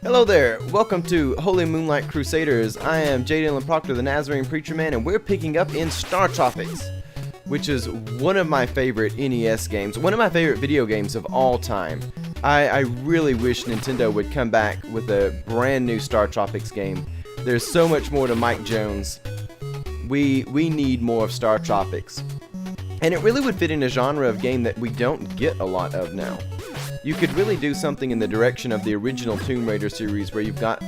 Hello there, welcome to Holy Moonlight Crusaders. I am J. Dylan Proctor, the Nazarene Preacher Man, and we're picking up in Startropics, which is one of my favorite NES games, one of my favorite video games of all time. I really wish Nintendo would come back with a brand new Startropics game. There's so much more to Mike Jones. We need more of Startropics. And it really would fit in a genre of game that we don't get a lot of now. You could really do something in the direction of the original Tomb Raider series where you've got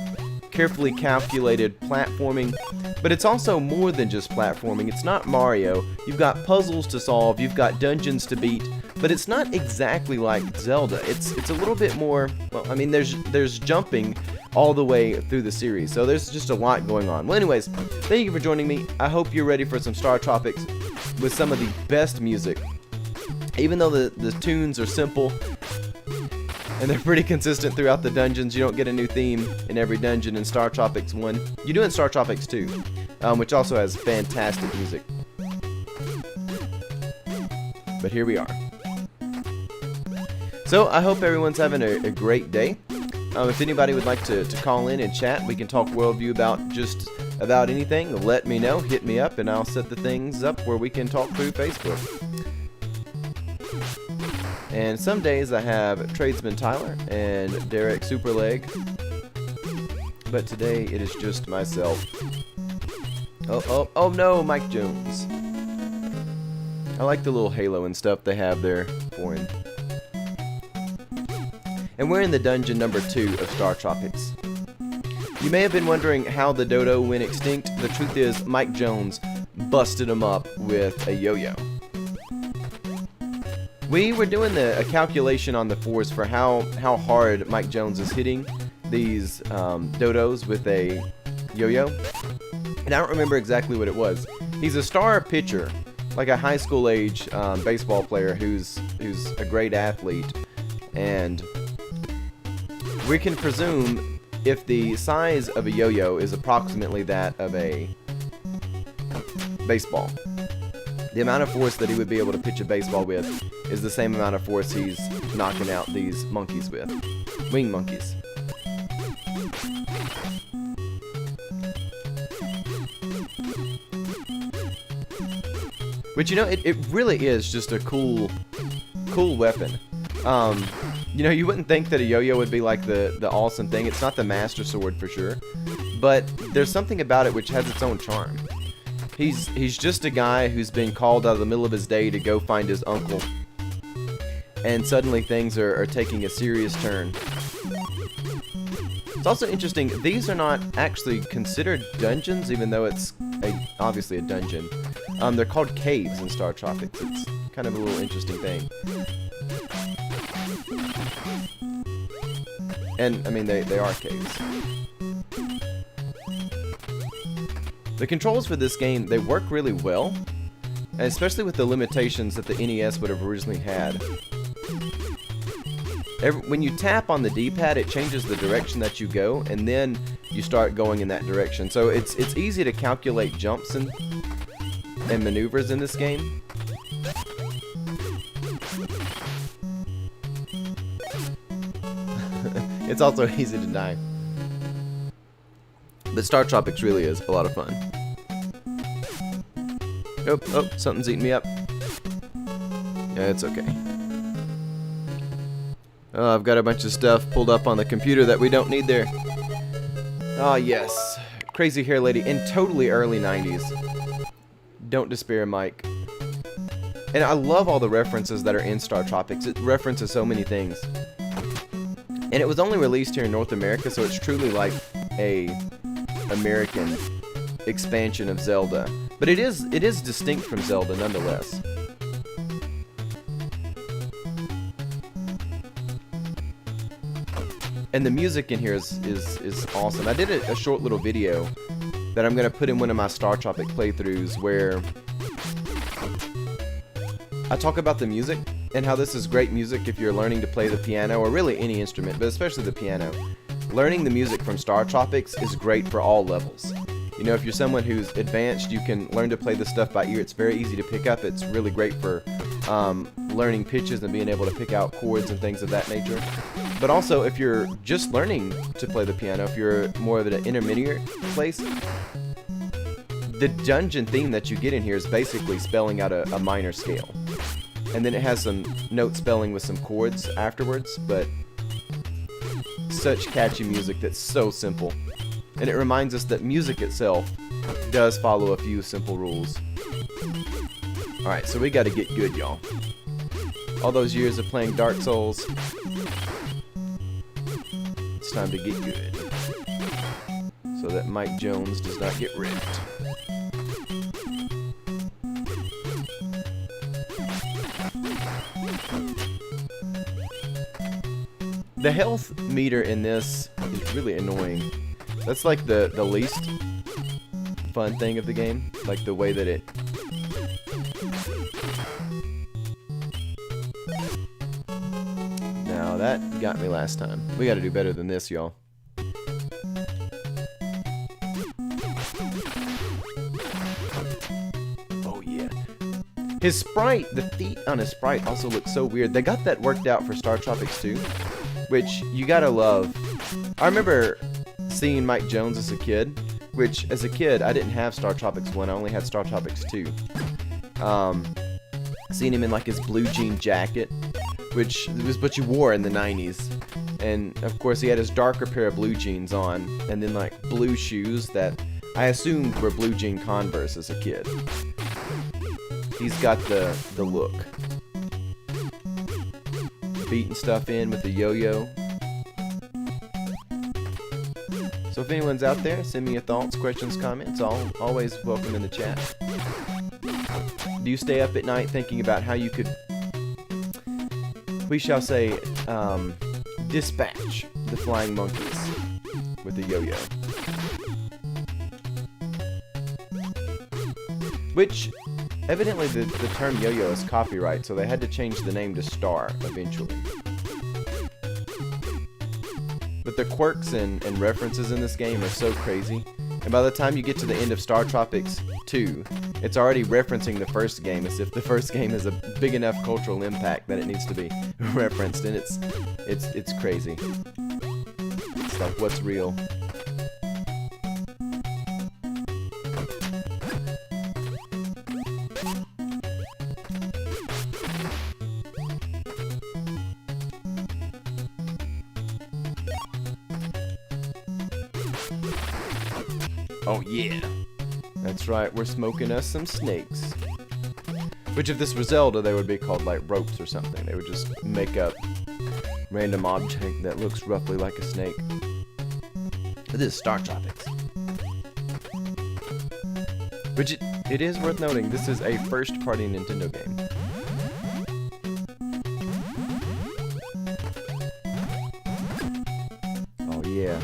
carefully calculated platforming, but it's also more than just platforming. It's not Mario. You've got puzzles to solve, you've got dungeons to beat, but it's not exactly like Zelda. It's a little bit more, well, I mean, there's jumping all the way through the series, so there's just a lot going on. Well, anyways, thank you for joining me. I hope you're ready for some Startropics with some of the best music. Even though the tunes are simple, and they're pretty consistent throughout the dungeons. You don't get a new theme in every dungeon in Startropics 1. You do in Startropics 2, which also has fantastic music. But here we are. So I hope everyone's having a great day. If anybody would like to call in and chat, we can talk worldview about just about anything. Let me know, hit me up, and I'll set the things up where we can talk through Facebook. And some days I have Tradesman Tyler and Derek Superleg, but today it is just myself. Oh no, Mike Jones. I like the little halo and stuff they have there for him. And we're in the dungeon number 2 of Startropics. You may have been wondering how the dodo went extinct. The truth is, Mike Jones busted him up with a yo-yo. We were doing a calculation on the force for how hard Mike Jones is hitting these dodos with a yo-yo, and I don't remember exactly what it was. He's a star pitcher, like a high school age baseball player who's a great athlete, and we can presume if the size of a yo-yo is approximately that of a baseball, the amount of force that he would be able to pitch a baseball with is the same amount of force he's knocking out these monkeys with. Wing monkeys. But you know, it really is just a cool weapon. You know, you wouldn't think that a yo-yo would be like the awesome thing. It's not the master sword for sure, but there's something about it which has its own charm. He's just a guy who's been called out of the middle of his day to go find his uncle. And suddenly things are taking a serious turn. It's also interesting, these are not actually considered dungeons, even though it's obviously a dungeon. They're called caves in Startropics. It's kind of a little interesting thing. And, I mean, they are caves. The controls for this game, they work really well, and especially with the limitations that the NES would have originally had. When you tap on the D-pad, it changes the direction that you go, and then you start going in that direction. So it's easy to calculate jumps and maneuvers in this game. It's also easy to die. But Startropics really is a lot of fun. Oh, something's eating me up. Yeah, it's okay. Oh, I've got a bunch of stuff pulled up on the computer that we don't need there. Ah, yes. Crazy hair lady in totally early 90s. Don't despair, Mike. And I love all the references that are in Startropics. It references so many things. And it was only released here in North America, so it's truly like a American expansion of Zelda. But it is distinct from Zelda nonetheless. And the music in here is awesome. I did a short little video that I'm going to put in one of my Startropic playthroughs where I talk about the music and how this is great music if you're learning to play the piano, or really any instrument, but especially the piano. Learning the music from Startropics is great for all levels. You know, if you're someone who's advanced, you can learn to play this stuff by ear. It's very easy to pick up. It's really great for learning pitches and being able to pick out chords and things of that nature. But also, if you're just learning to play the piano, if you're more of an intermediate place, the dungeon theme that you get in here is basically spelling out a minor scale. And then it has some note spelling with some chords afterwards, but such catchy music that's so simple. And it reminds us that music itself does follow a few simple rules. Alright, so we gotta get good, y'all. All those years of playing Dark Souls, it's time to get good. So that Mike Jones does not get ripped. The health meter in this is really annoying. That's like the least fun thing of the game. Like the way that it... Now that got me last time. We gotta do better than this, y'all. Oh yeah. His sprite, the feet on his sprite also look so weird. They got that worked out for Startropics 2, which you gotta love. I remember seeing Mike Jones as a kid, which as a kid I didn't have Startropics 1, I only had Startropics 2. Seeing him in like his blue jean jacket, which was what you wore in the 90s. And of course he had his darker pair of blue jeans on, and then like blue shoes that I assumed were blue jean Converse as a kid. He's got the look. Beating stuff in with the yo-yo. So if anyone's out there, send me your thoughts, questions, comments. Always welcome in the chat. Do you stay up at night thinking about how you could, we shall say, dispatch the flying monkeys with a yo-yo? Which, evidently the term yo-yo is copyright, so they had to change the name to Star eventually. But the quirks and references in this game are so crazy. And by the time you get to the end of Startropics 2, it's already referencing the first game as if the first game has a big enough cultural impact that it needs to be referenced. And it's crazy. It's like, what's real? Oh yeah, that's right, we're smoking us some snakes. Which if this were Zelda, they would be called like ropes or something. They would just make up random object that looks roughly like a snake. But this is Startropics. Which it is worth noting, this is a first-party Nintendo game. Oh yeah.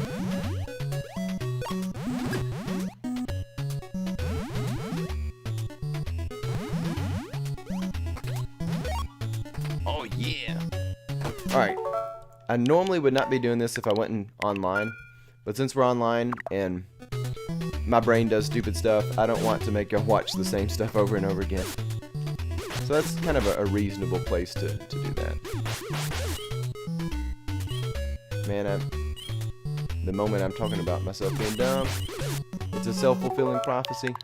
Oh yeah. Alright. I normally would not be doing this if I went online, but since we're online and my brain does stupid stuff, I don't want to make you watch the same stuff over and over again. So that's kind of a reasonable place to do that. Man, the moment I'm talking about myself being dumb, it's a self-fulfilling prophecy.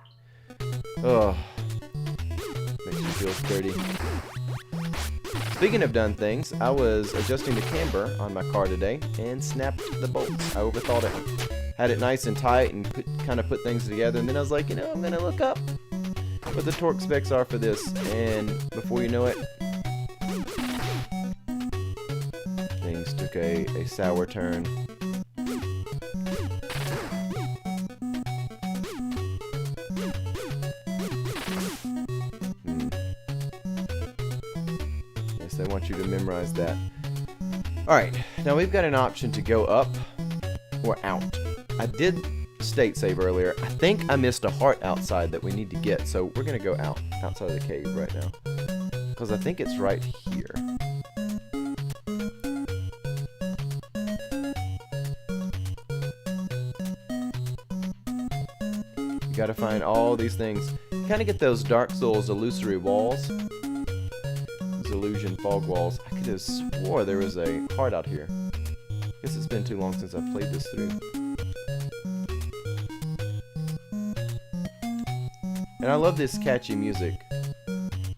Oh, makes me feel dirty. Speaking of done things, I was adjusting the camber on my car today and snapped the bolts. I overthought it. Had it nice and tight and kind of put things together, and then I was like, you know, I'm going to look up what the torque specs are for this, and before you know it, things took a sour turn. Yes, they want you to memorize that. Alright, now we've got an option to go up or out. I did state save earlier. I think I missed a heart outside that we need to get, so we're gonna go outside of the cave right now, because I think it's right here. You gotta find all these things. Kind of get those Dark Souls illusory walls, those illusion fog walls. I could have swore there was a heart out here. Guess it's been too long since I've played this through. And I love this catchy music.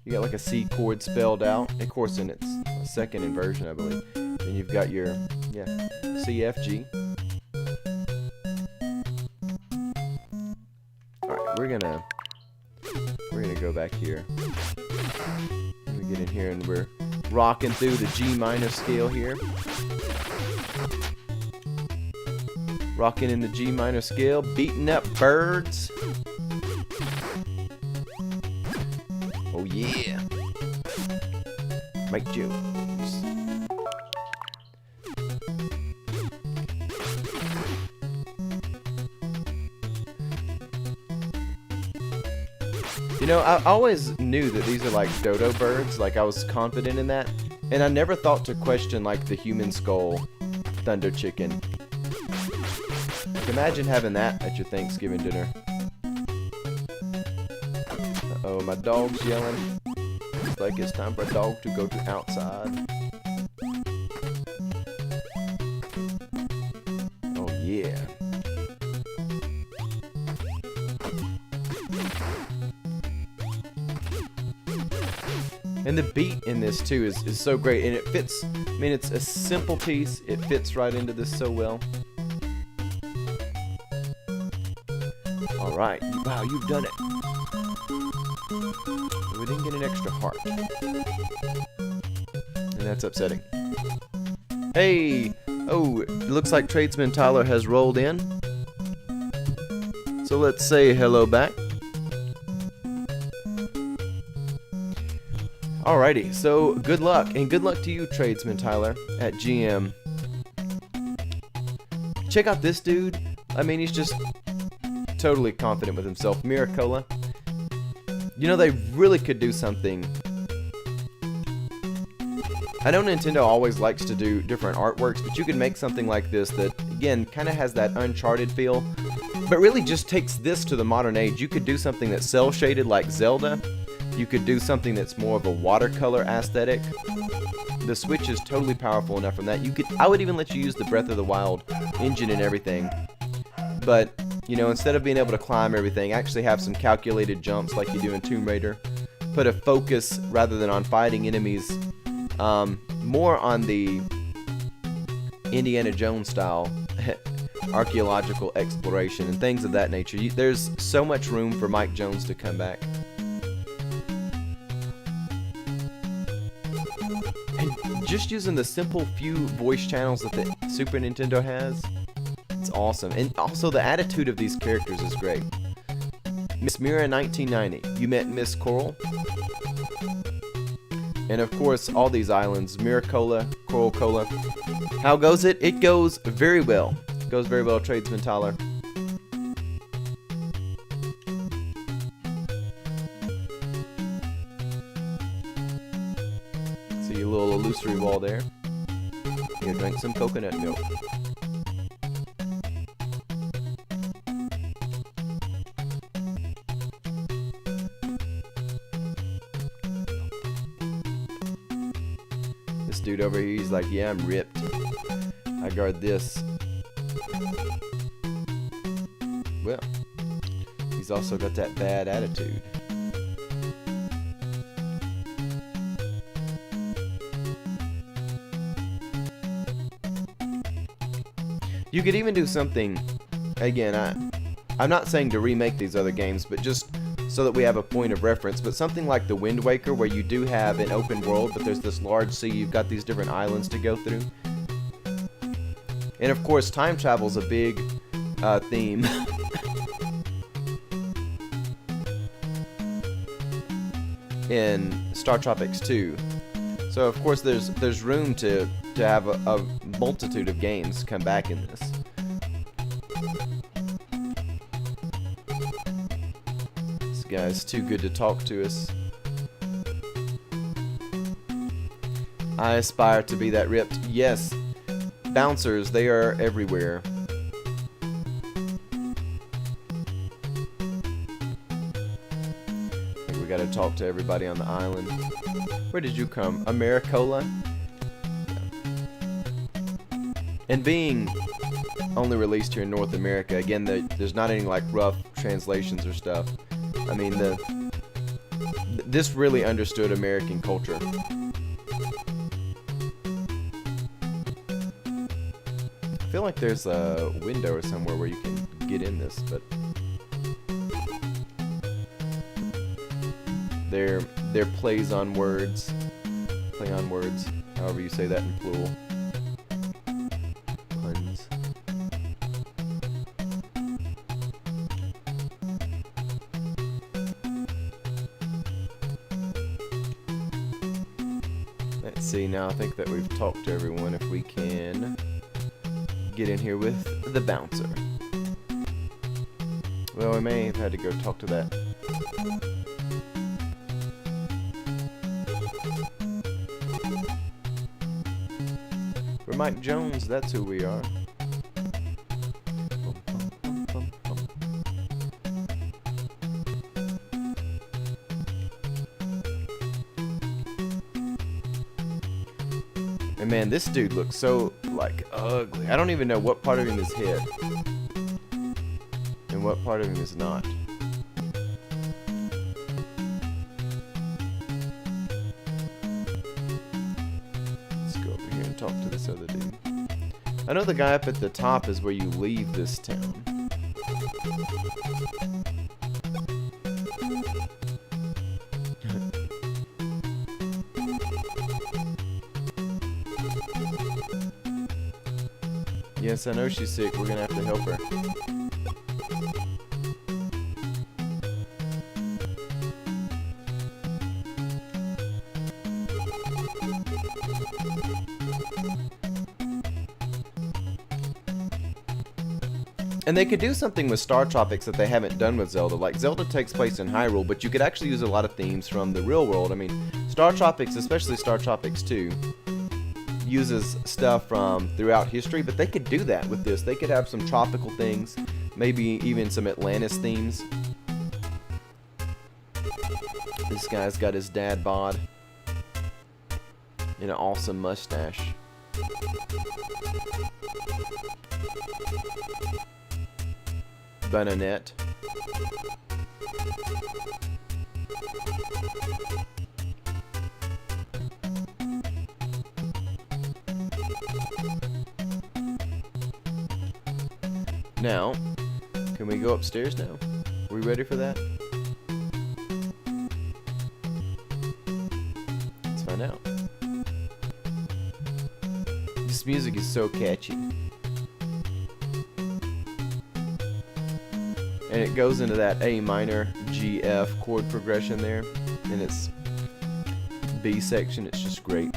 You got like a C chord spelled out. Of course, in its second inversion, I believe. Then you've got your, yeah, C, F, G. Alright, we're gonna go back here. We get in here and we're rocking through the G minor scale here. Rocking in the G minor scale, beating up birds. Oh yeah. Mike Jones. You know, I always knew that these are like dodo birds, like I was confident in that, and I never thought to question like the human skull thunder chicken. Like, imagine having that at your Thanksgiving dinner. Uh-oh, my dog's yelling. Looks like it's time for a dog to go to outside. Oh yeah. And the beat in this too is so great, and it fits. I mean, it's a simple piece. It fits right into this so well. All right, wow, you've done it. We didn't get an extra heart, and that's upsetting. Hey, oh, it looks like Tradesman Tyler has rolled in. So let's say hello back. Alrighty, so good luck, and good luck to you, Tradesman Tyler, at GM. Check out this dude. I mean, he's just totally confident with himself. Miracola. You know, they really could do something. I know Nintendo always likes to do different artworks, but you could make something like this that, again, kind of has that Uncharted feel, but really just takes this to the modern age. You could do something that's cel-shaded like Zelda. You could do something that's more of a watercolor aesthetic. The Switch is totally powerful enough from that. I would even let you use the Breath of the Wild engine and everything. But, you know, instead of being able to climb everything, actually have some calculated jumps like you do in Tomb Raider. Put a focus, rather than on fighting enemies, more on the Indiana Jones style archaeological exploration and things of that nature. There's so much room for Mike Jones to come back. And just using the simple few voice channels that the Super Nintendo has, it's awesome. And also the attitude of these characters is great. Miss Mira 1990, you met Miss Coral. And of course, all these islands, Miracola, Coral Cola. How goes it? It goes very well. It goes very well, Tradesman Tyler. See a little illusory wall there. Here, drink some coconut milk. This dude over here, he's like, yeah, I'm ripped. I guard this. Well, he's also got that bad attitude. You could even do something, again, I'm not saying to remake these other games, but just so that we have a point of reference, but something like the Wind Waker, where you do have an open world, but there's this large sea, you've got these different islands to go through. And of course, time travel's a big theme. In Startropics 2. So of course there's room to have a multitude of games come back in this. This guy's too good to talk to us. I aspire to be that ripped. Yes, bouncers, they are everywhere. I think we got gotta talk to everybody on the island. Where did you come? Americola? And being only released here in North America, again, there's not any like rough translations or stuff. I mean, this really understood American culture. I feel like there's a window or somewhere where you can get in this, but they're plays on words, play on words, however you say that in plural. Puns. Let's see, now I think that we've talked to everyone. If we can get in here with the bouncer. Well, we may have had to go talk to that. We're Mike Jones, that's who we are. And man, this dude looks so, like, ugly. I don't even know what part of him is hit. And what part of him is not. Let's go over here and talk to this other dude. I know the guy up at the top is where you leave this town. Yes, I know she's sick. We're gonna have to help her. And they could do something with Startropics that they haven't done with Zelda. Like, Zelda takes place in Hyrule, but you could actually use a lot of themes from the real world. I mean, Startropics, especially Startropics 2, uses stuff from throughout history, but they could do that with this. They could have some tropical things, maybe even some Atlantis themes. This guy's got his dad bod and an awesome mustache. Bananette. Now, can we go upstairs now? Are we ready for that? Let's find out. This music is so catchy. And it goes into that A minor, G, F chord progression there. And its B section, it's just great.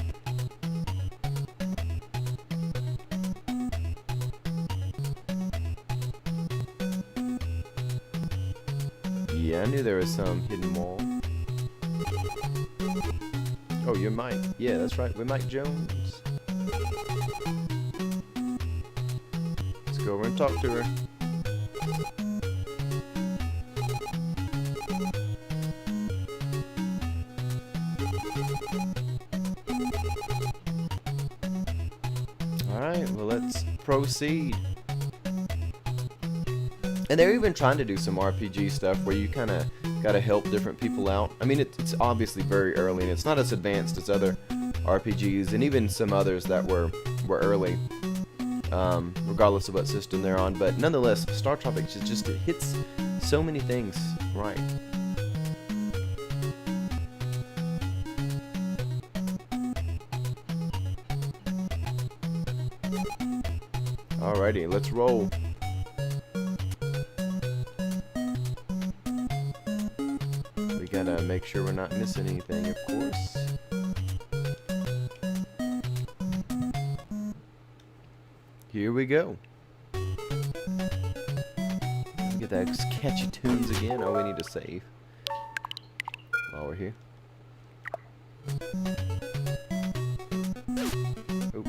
Yeah, I knew there was some hidden wall. Oh, you're Mike. Yeah, that's right. We're Mike Jones. Let's go over and talk to her. Alright, well, let's proceed. And they're even trying to do some RPG stuff where you kind of got to help different people out. I mean, it's obviously very early, and it's not as advanced as other RPGs, and even some others that were early, regardless of what system they're on. But nonetheless, Startropics is just, it hits so many things right. Alrighty, let's roll. We gotta make sure we're not missing anything, of course. Here we go. Get those catchy tunes again. Oh, we need to save while we're here. Oop.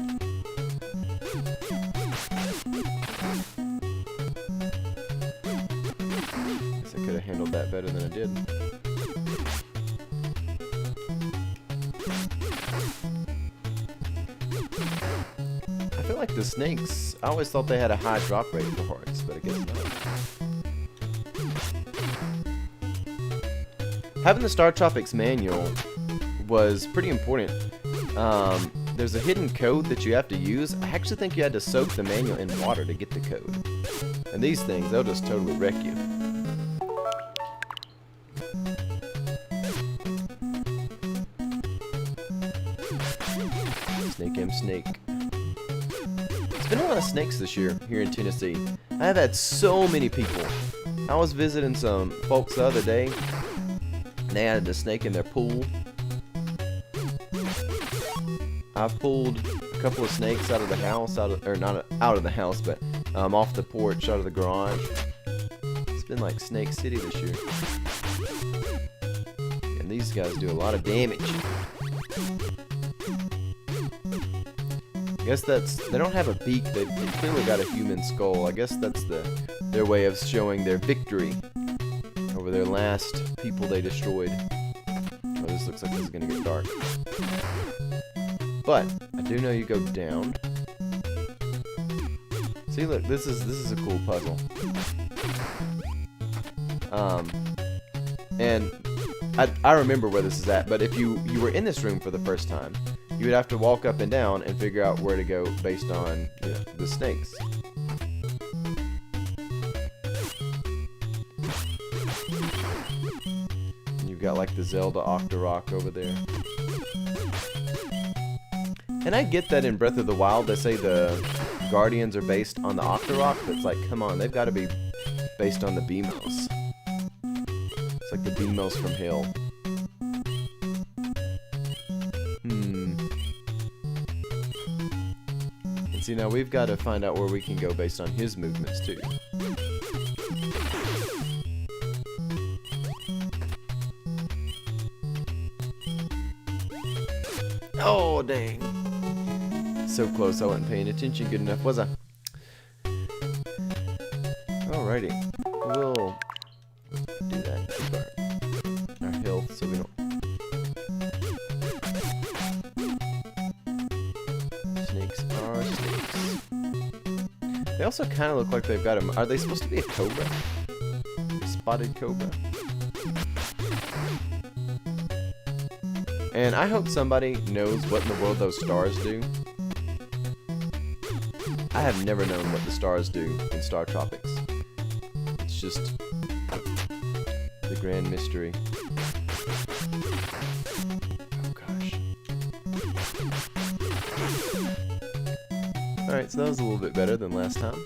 Guess I could have handled that better than I did. feel like the snakes, I always thought they had a high drop rate for hearts, but I guess not. Having the Startropics manual was pretty important. There's a hidden code that you have to use. I actually think you had to soak the manual in water to get the code. And these things, they'll just totally wreck you. Snake M Snake. It's been a lot of snakes this year here in Tennessee. I have had so many people. I was visiting some folks the other day. They added a snake in their pool. I've pulled a couple of snakes out of the house, not out of the house, but off the porch, out of the garage. It's been like Snake City this year. And these guys do a lot of damage. I guess they don't have a beak, they clearly got a human skull. I guess that's their way of showing their victory over their last people they destroyed. Oh, this looks like this is gonna get dark. But I do know you go down. See, look, this is a cool puzzle. And I remember where this is at. But if you were in this room for the first time, you would have to walk up and down and figure out where to go based on, you know, the snakes. You've got like the Zelda Octorok over there. And I get that in Breath of the Wild they say the Guardians are based on the Octorok, but it's like, come on, they've got to be based on the Beamos. It's like the Beamos from Hell. And see, now we've got to find out where we can go based on his movements too. Oh, dang. So close, I wasn't paying attention good enough, was I? Alrighty. We'll do that. Keep our health so we don't... Snakes are snakes. They also kind of look like they've got a... Are they supposed to be a cobra? A spotted cobra? And I hope somebody knows what in the world those stars do. I have never known what the stars do in Startropics. It's just the grand mystery. Oh gosh. Alright, so that was a little bit better than last time.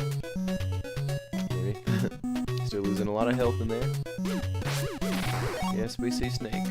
Maybe. Still losing a lot of health in there. Yes, we see Snake.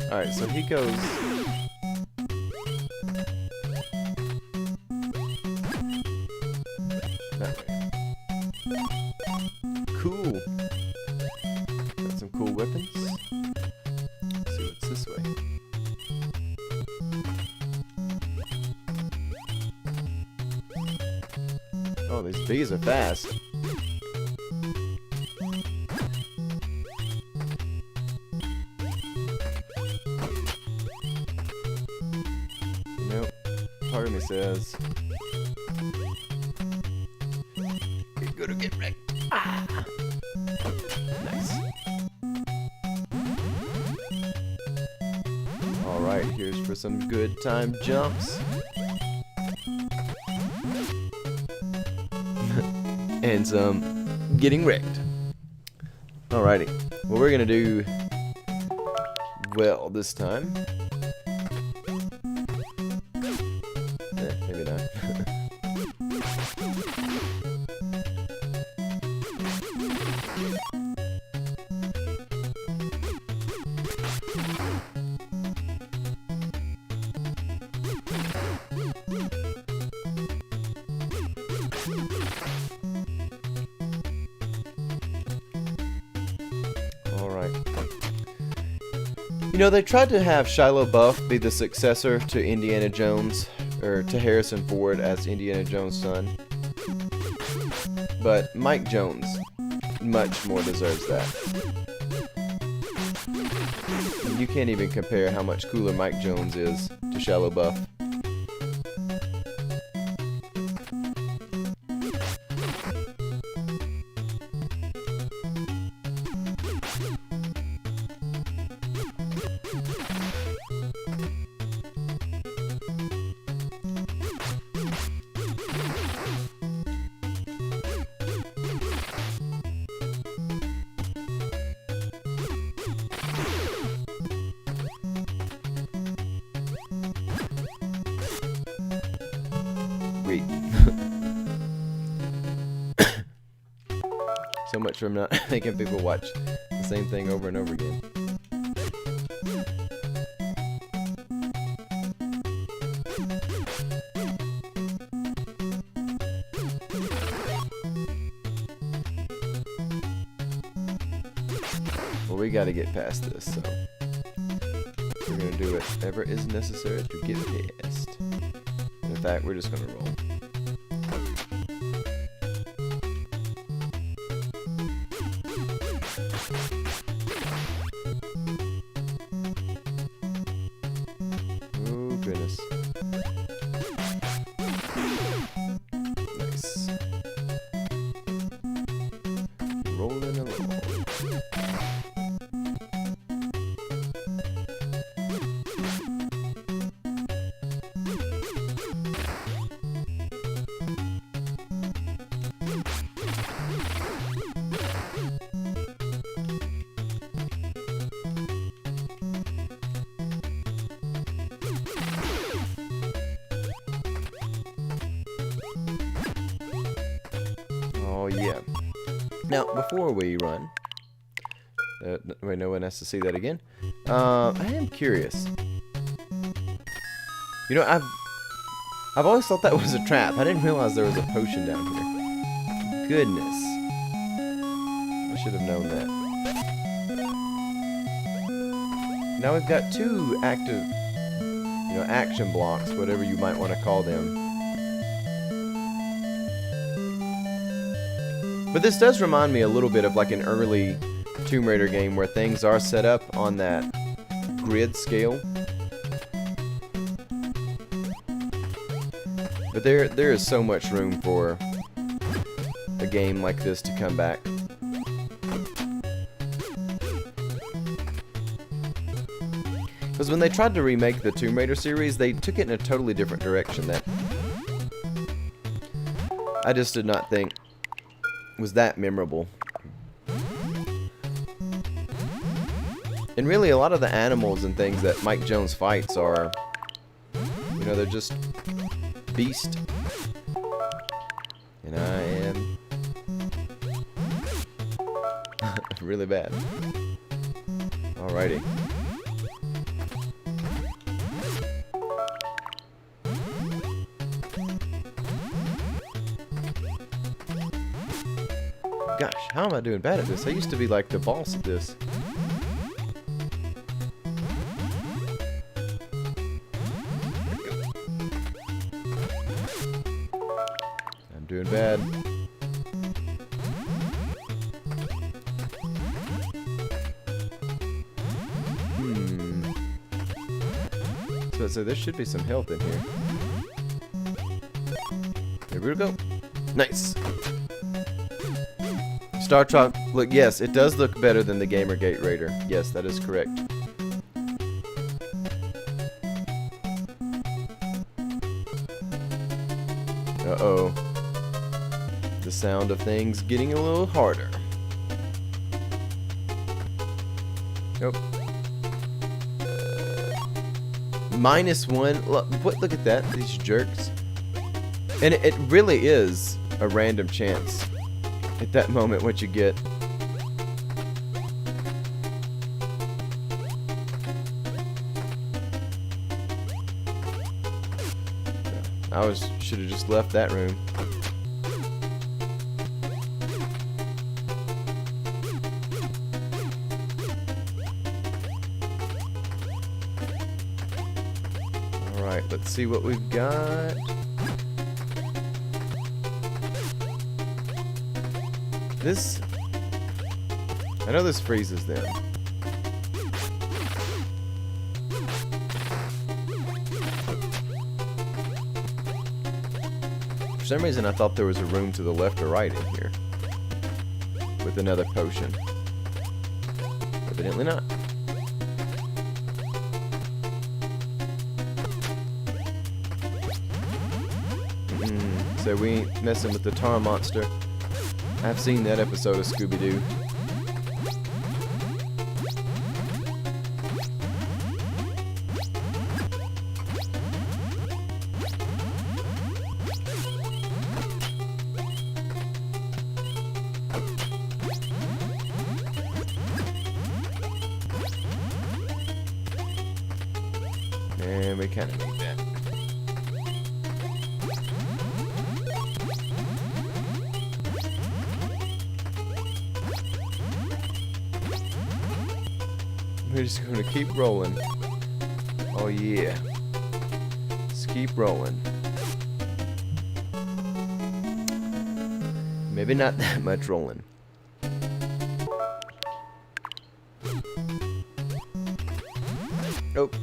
Alright, so he goes... that way. Cool! Got some cool weapons. Let's see what's this way. Oh, these bees are fast. Part of me says you're gonna get wrecked. Ah! Nice. Alright, here's for some good time jumps. And some getting wrecked. Alrighty. What we're gonna do well this time. Maybe not. You know, they tried to have Shia LaBeouf be the successor to Indiana Jones, or to Harrison Ford as Indiana Jones' son. But Mike Jones much more deserves that. You can't even compare how much cooler Mike Jones is to Shia LaBeouf. So much from not making people watch the same thing over and over again. Well, we gotta get past this, so we're gonna do whatever is necessary to get past. In fact, we're just gonna roll. Oh, goodness. Nice. Rolling along. Oh yeah. Now, before we run, wait, no one has to see that again. I am curious. You know, I've always thought that was a trap. I didn't realize there was a potion down here. Goodness. I should have known that. Now we've got two active, you know, action blocks, whatever you might want to call them. But this does remind me a little bit of like an early Tomb Raider game where things are set up on that grid scale. But there is so much room for a game like this to come back. Because when they tried to remake the Tomb Raider series, they took it in a totally different direction that I just did not think was that memorable. And really, a lot of the animals and things that Mike Jones fights are, you know, they're just beast. And I am really bad. Alrighty. Gosh, how am I doing bad at this? I used to be like the boss at this. I'm doing bad. So there should be some health in here. Here we go. Nice. Startropics, look, yes, it does look better than the Gamergate Raider. Yes, that is correct. Uh-oh. The sound of things getting a little harder. Nope. -1. Look at that. These jerks. And it really is a random chance. At that moment, what you get. I should have just left that room. Let's see what we've got. This... I know this freezes them. For some reason I thought there was a room to the left or right in here. With another potion. Evidently not. So we ain't messing with the tar monster. I've seen that episode of Scooby-Doo. And we kind of need that. We're just going to keep rolling. Oh yeah. Just keep rolling. Maybe not that much rolling. Nope.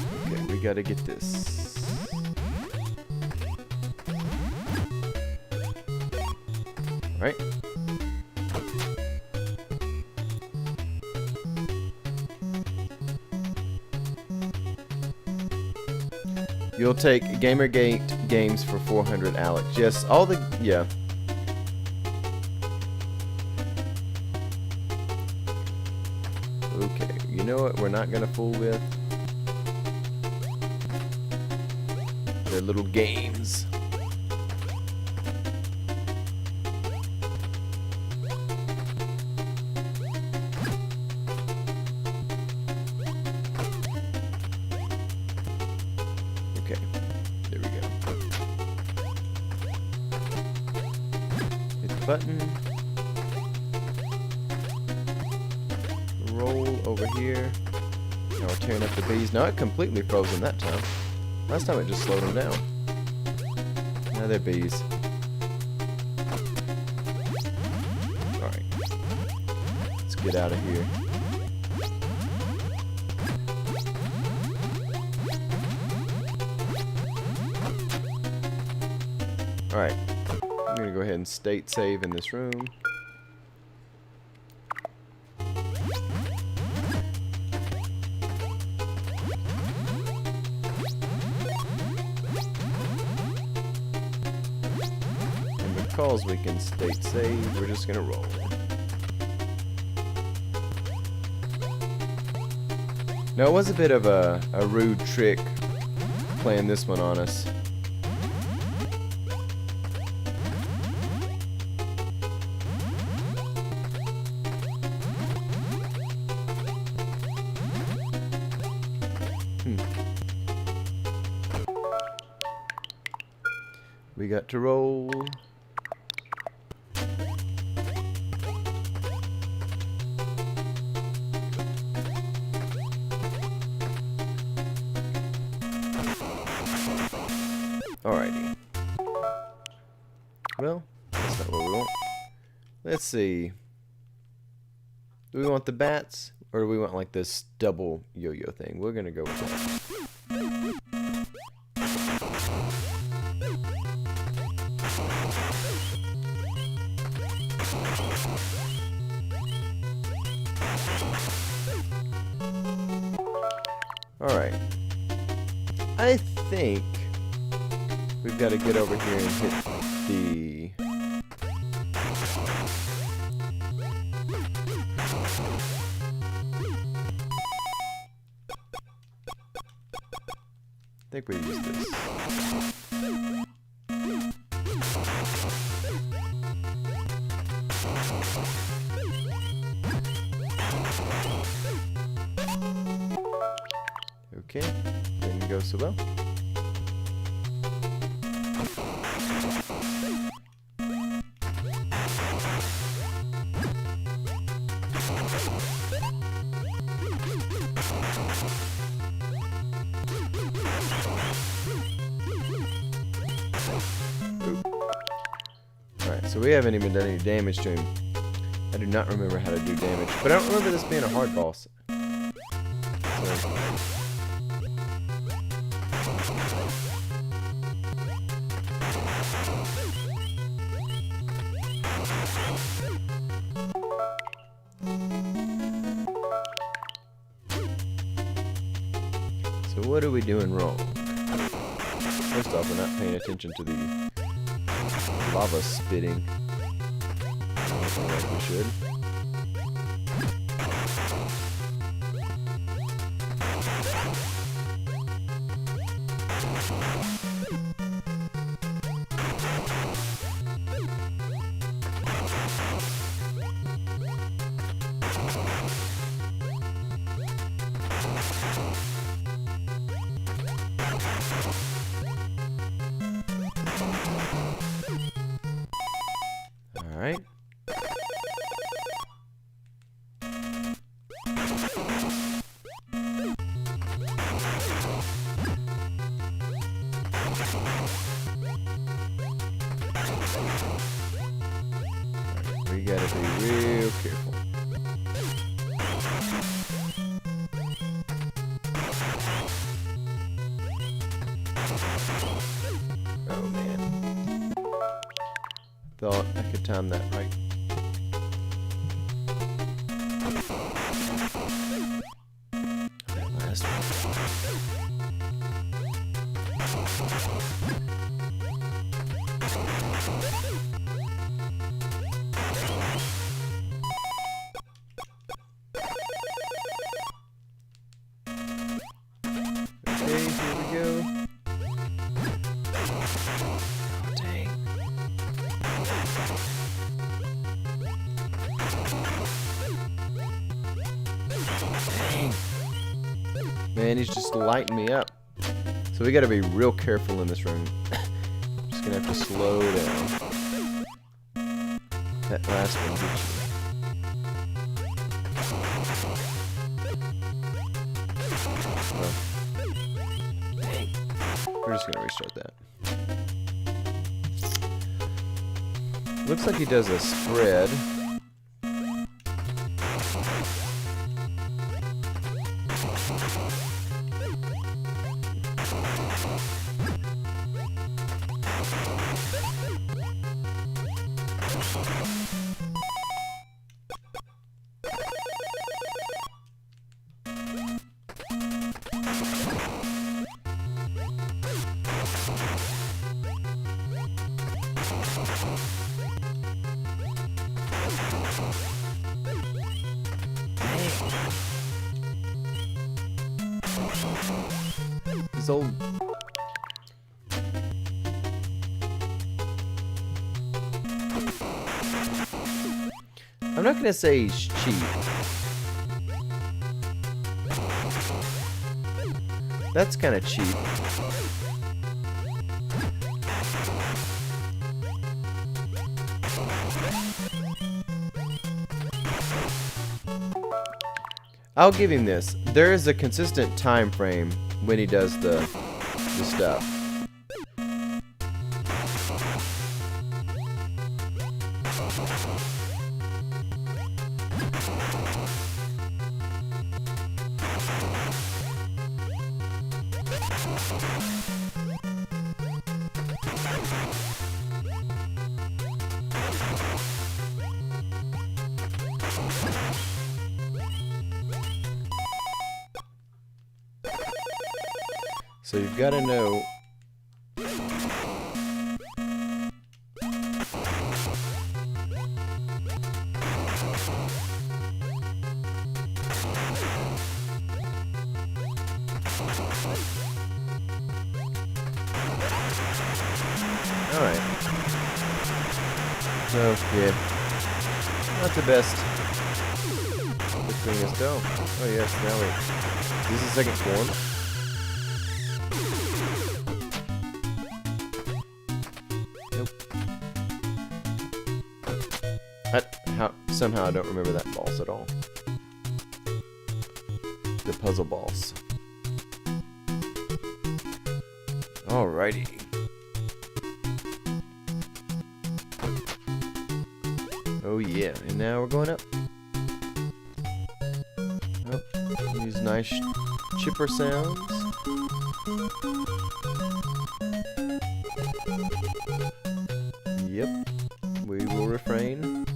Okay, we gotta get this. Right? You'll take Gamergate games for 400, Alex. Yes, all the... yeah. Okay, you know what we're not gonna fool with? Their little games. Okay, there we go. Hit the button. Roll over here. Now we're tearing up the bees. Now it completely froze them that time. Last time it just slowed them down. Now they're bees. Alright. Let's get out of here. Alright. I'm gonna go ahead and state save in this room. Because we can state save, we're just gonna roll. Now it was a bit of a rude trick playing this one on us. We got to roll. Alrighty. Well, that's not what we want. Let's see. Do we want the bats, or do we want like this double yo-yo thing? We're gonna go with that. Alright. I think we've got to get over here and hit the... I think we use this. Okay, didn't go so well. Alright, so we haven't even done any damage to him. I do not remember how to do damage, but I don't remember this being a hard boss. So. So what are we doing wrong? First off, we're not paying attention to the lava spitting. Like we should. All right. We gotta be real careful. Oh man. Thought I could time that right. That last one. Okay, here we go. Oh, dang. Dang. Man, he's just lighting me up. So we gotta be real careful in this room. Just gonna have to slow down. That last one gets you. Well, dang. We're just gonna restart that. Looks like he does a spread. This old... I'm not gonna say he's cheap. That's kind of cheap. I'll give him this. There is a consistent time frame when he does the stuff. So you've got to know alright. So yeah. Not the best. This thing is dope. Oh yes, now we this is the second form. Somehow I don't remember that boss at all. the puzzle boss. Alrighty. Oh yeah, and now we're going up. Oh, these nice chipper sounds. Yep, we will refrain.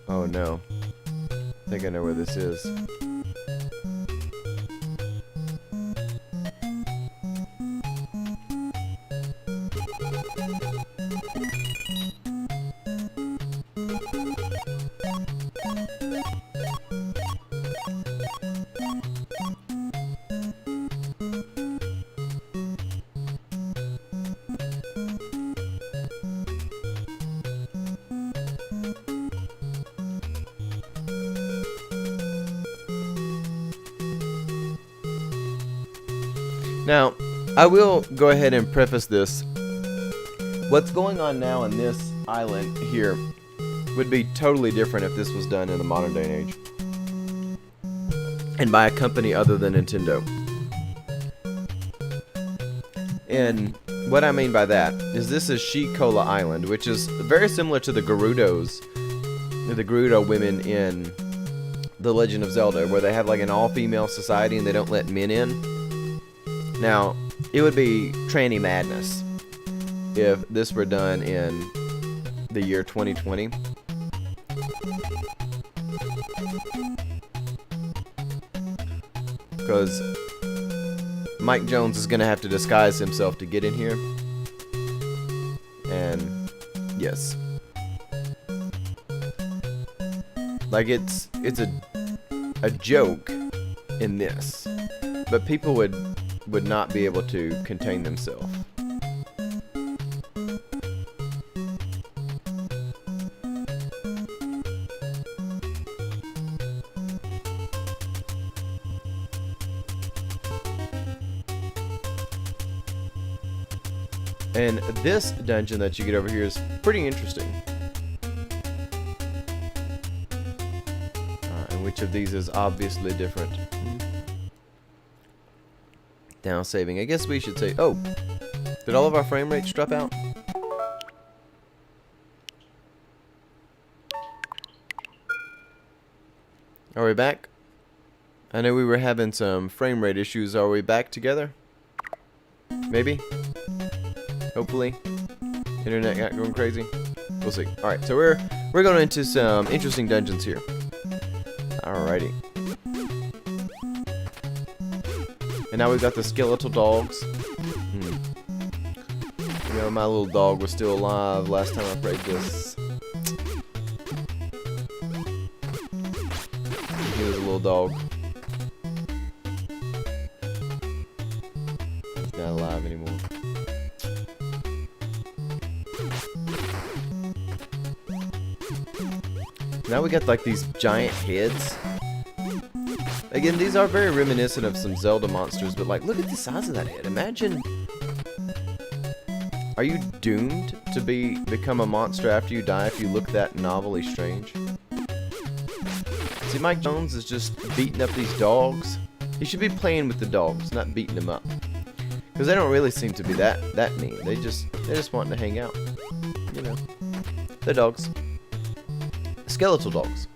Oh no, I think I know where this is. Now, I will go ahead and preface this. What's going on now in this island here would be totally different if this was done in the modern day and age. And by a company other than Nintendo. And what I mean by that is this is She-Cola Island, which is very similar to the Gerudos, the Gerudo women in The Legend of Zelda, where they have like an all-female society and they don't let men in. Now, it would be tranny madness if this were done in the year 2020. Because Mike Jones is going to have to disguise himself to get in here. And, yes. Like, it's a joke in this. But people would not be able to contain themselves. And this dungeon that you get over here is pretty interesting. And which of these is obviously different? Now saving. I guess we should say, oh, did all of our frame rates drop out? Are we back? I know we were having some frame rate issues. Are we back together? Maybe? Hopefully. Internet not going crazy. We'll see. Alright, so we're going into some interesting dungeons here. Alrighty. And now we've got the skeletal dogs. You know, my little dog was still alive last time I played this. He was a little dog. He's not alive anymore. Now we got like these giant heads. Again, these are very reminiscent of some Zelda monsters, but like, look at the size of that head. Imagine, are you doomed to become a monster after you die if you look that novelly strange? See, Mike Jones is just beating up these dogs. He should be playing with the dogs, not beating them up, because they don't really seem to be that mean. They're just wanting to hang out. You know, they're dogs, skeletal dogs.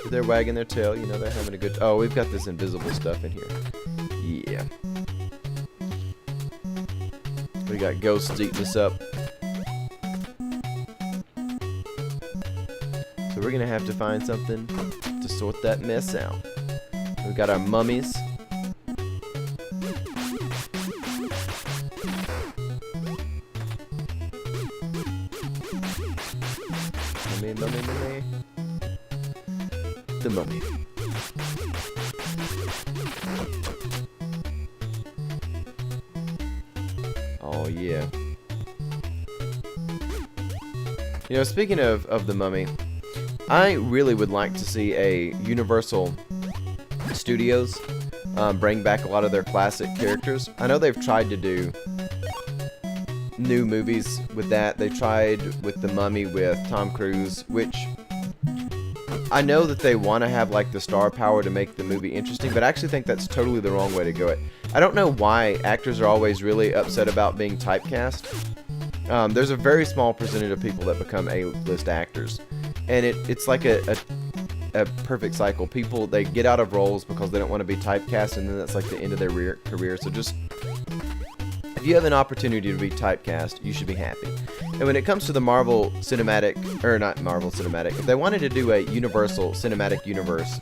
They're wagging their tail, you know, they're having a good... Oh, we've got this invisible stuff in here. Yeah. We got ghosts eating us up. So we're gonna have to find something to sort that mess out. We got our mummies. Mummy. The mummy. Oh yeah. You know, speaking of the mummy, I really would like to see a Universal Studios bring back a lot of their classic characters. I know they've tried to do new movies with that. They tried with The Mummy with Tom Cruise, which I know that they want to have like the star power to make the movie interesting, but I actually think that's totally the wrong way to go it. I don't know why actors are always really upset about being typecast. There's a very small percentage of people that become A-list actors, and it's like a perfect cycle. People, they get out of roles because they don't want to be typecast, and then that's like the end of their career. So just, if you have an opportunity to be typecast, you should be happy. And when it comes to the Marvel Cinematic, or not Marvel Cinematic, if they wanted to do a Universal Cinematic Universe,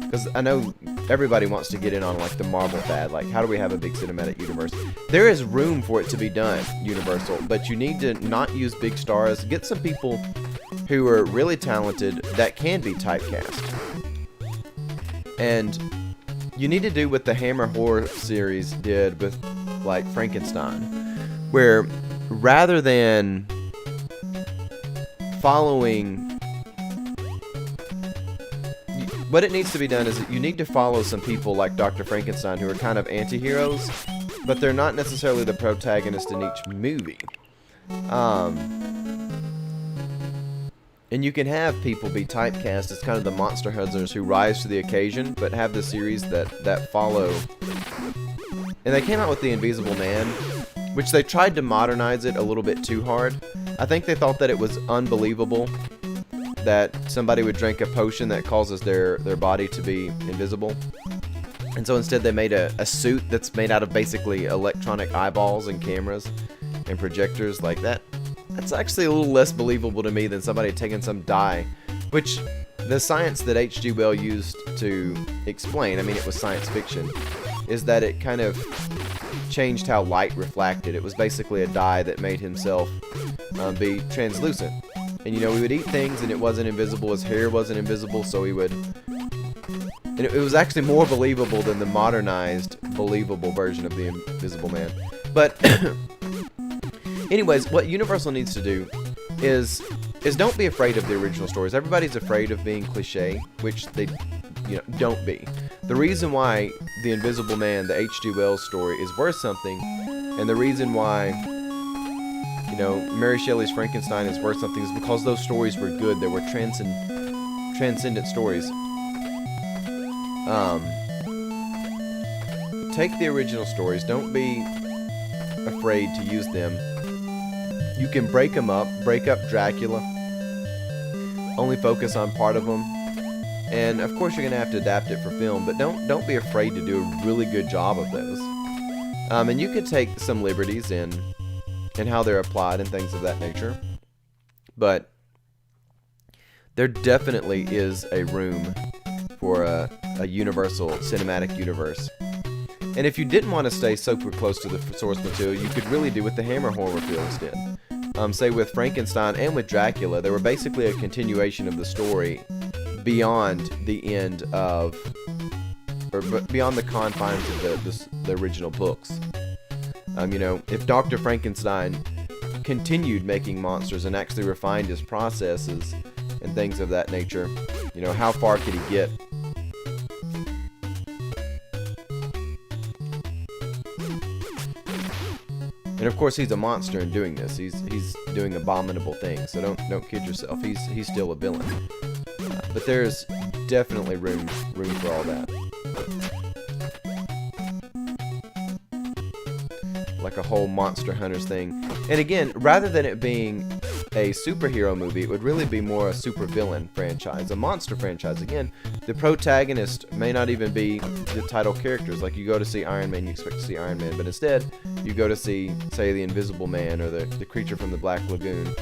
because I know everybody wants to get in on like the Marvel fad, like how do we have a big cinematic universe? There is room for it to be done, Universal, but you need to not use big stars. Get some people who are really talented that can be typecast. And you need to do what the Hammer horror series did with like Frankenstein, where rather than following, what it needs to be done is that you need to follow some people like Dr. Frankenstein who are kind of anti-heroes, but they're not necessarily the protagonist in each movie. And you can have people be typecast as kind of the monster hunters who rise to the occasion, but have the series that follow. And they came out with The Invisible Man, which they tried to modernize it a little bit too hard. I think they thought that it was unbelievable that somebody would drink a potion that causes their body to be invisible. And so instead they made a suit that's made out of basically electronic eyeballs and cameras and projectors like that. That's actually a little less believable to me than somebody taking some dye, which the science that H.G. Wells used to explain, I mean it was science fiction, is that it kind of changed how light refracted. It was basically a dye that made himself be translucent. And you know, we would eat things and it wasn't invisible, his hair wasn't invisible, so he would... And it was actually more believable than the modernized, believable version of the Invisible Man. But, anyways, what Universal needs to do is don't be afraid of the original stories. Everybody's afraid of being cliche, which they, don't be. The reason why The Invisible Man, the H.G. Wells story, is worth something, and the reason why Mary Shelley's Frankenstein is worth something is because those stories were good. They were transcendent stories. Take the original stories. Don't be afraid to use them. You can break them up. Break up Dracula. Only focus on part of them. And of course, you're gonna have to adapt it for film. But don't be afraid to do a really good job of those. And you could take some liberties in how they're applied and things of that nature. But there definitely is a room for a Universal Cinematic Universe. And if you didn't want to stay super close to the source material, you could really do what the Hammer horror films did. Say with Frankenstein and with Dracula, they were basically a continuation of the story beyond the end of, or beyond the confines of the original books. If Dr. Frankenstein continued making monsters and actually refined his processes and things of that nature, how far could he get? And of course, he's a monster in doing this. He's doing abominable things. So don't kid yourself. He's still a villain. But there's definitely room for all that. Like a whole Monster Hunters thing. And again, rather than it being a superhero movie, it would really be more a supervillain franchise, a monster franchise. Again, the protagonist may not even be the title characters. Like you go to see Iron Man, you expect to see Iron Man, but instead you go to see, say, the Invisible Man or the creature from the Black Lagoon.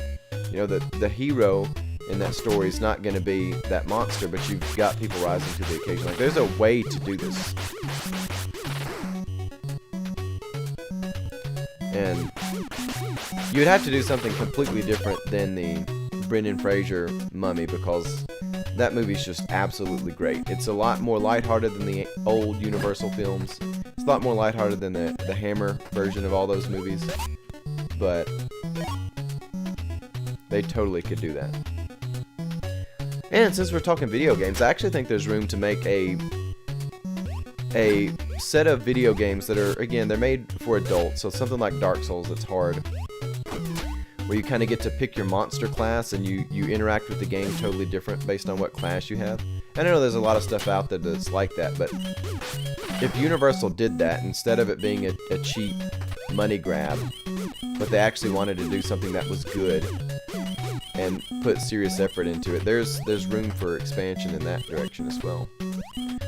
The hero in that story is not going to be that monster, but you've got people rising to the occasion. Like there's a way to do this. And you'd have to do something completely different than the Brendan Fraser Mummy, because that movie's just absolutely great. It's a lot more lighthearted than the old Universal films. It's a lot more lighthearted than the Hammer version of all those movies. But they totally could do that. And since we're talking video games, I actually think there's room to make a set of video games that are, again, they're made for adults, so something like Dark Souls that's hard. where you kind of get to pick your monster class and you interact with the game totally different based on what class you have. And I know there's a lot of stuff out there that's like that, but if Universal did that, instead of it being a cheap money grab, but they actually wanted to do something that was good and put serious effort into it, there's room for expansion in that direction as well.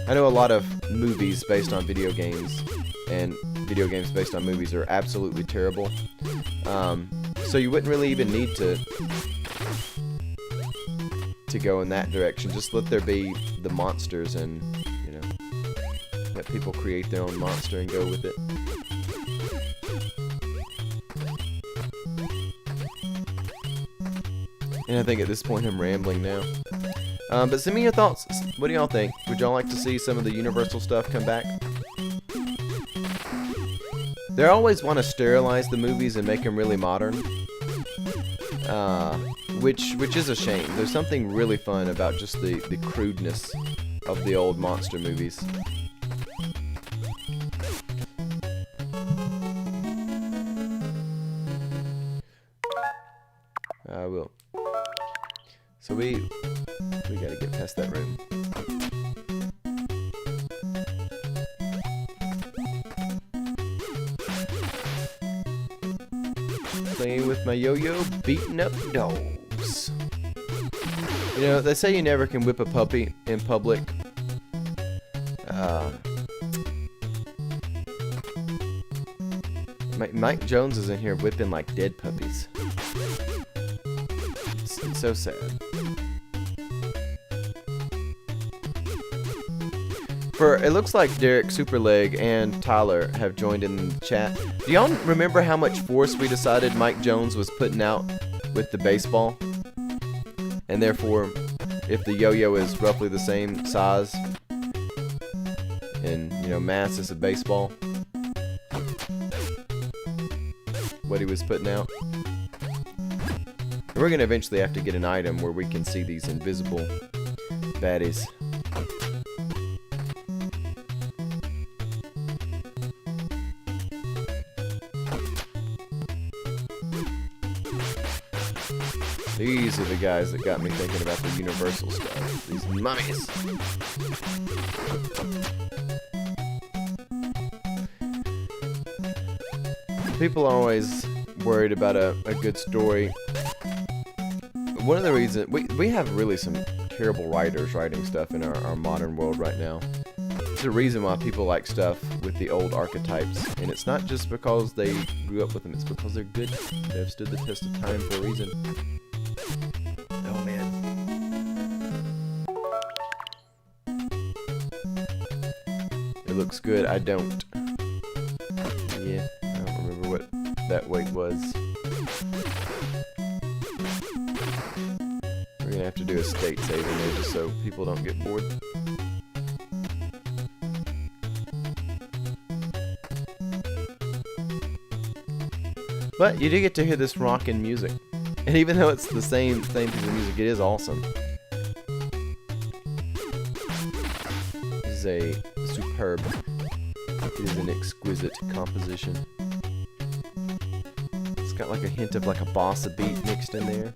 I know a lot of movies based on video games and video games based on movies are absolutely terrible. So you wouldn't really even need to go in that direction. Just let there be the monsters and, you know, let people create their own monster and go with it. And I think at this point I'm rambling now. But send me your thoughts. What do y'all think? Would y'all like to see some of the Universal stuff come back? They always want to sterilize the movies and make them really modern. Which is a shame. There's something really fun about just the crudeness of the old monster movies. I will. So we gotta get past that room. Playing with my yo-yo, beating up dogs. You know, they say you never can whip a puppy in public. Mike Jones is in here whipping like dead puppies. It's so sad. It looks like Derek, Superleg, and Tyler have joined in the chat. Do y'all remember how much force we decided Mike Jones was putting out with the baseball? And therefore, if the yo-yo is roughly the same size and, you know, mass as a baseball, what he was putting out. And we're going to eventually have to get an item where we can see these invisible baddies. These are the guys that got me thinking about the Universal stuff. These mummies. People are always worried about a good story. One of the reasons we have really some terrible writers writing stuff in our modern world right now. There's a reason why people like stuff with the old archetypes, and it's not just because they grew up with them, it's because they're good. They've stood the test of time for a reason. Oh man. It looks good. I don't. Yeah, I don't remember what that weight was. We're gonna have to do a state save in there just so people don't get bored. But you do get to hear this rockin' music. And even though it's the same piece of music, it is awesome. This is a superb. It is an exquisite composition. It's got like a hint of like a bossa beat mixed in there.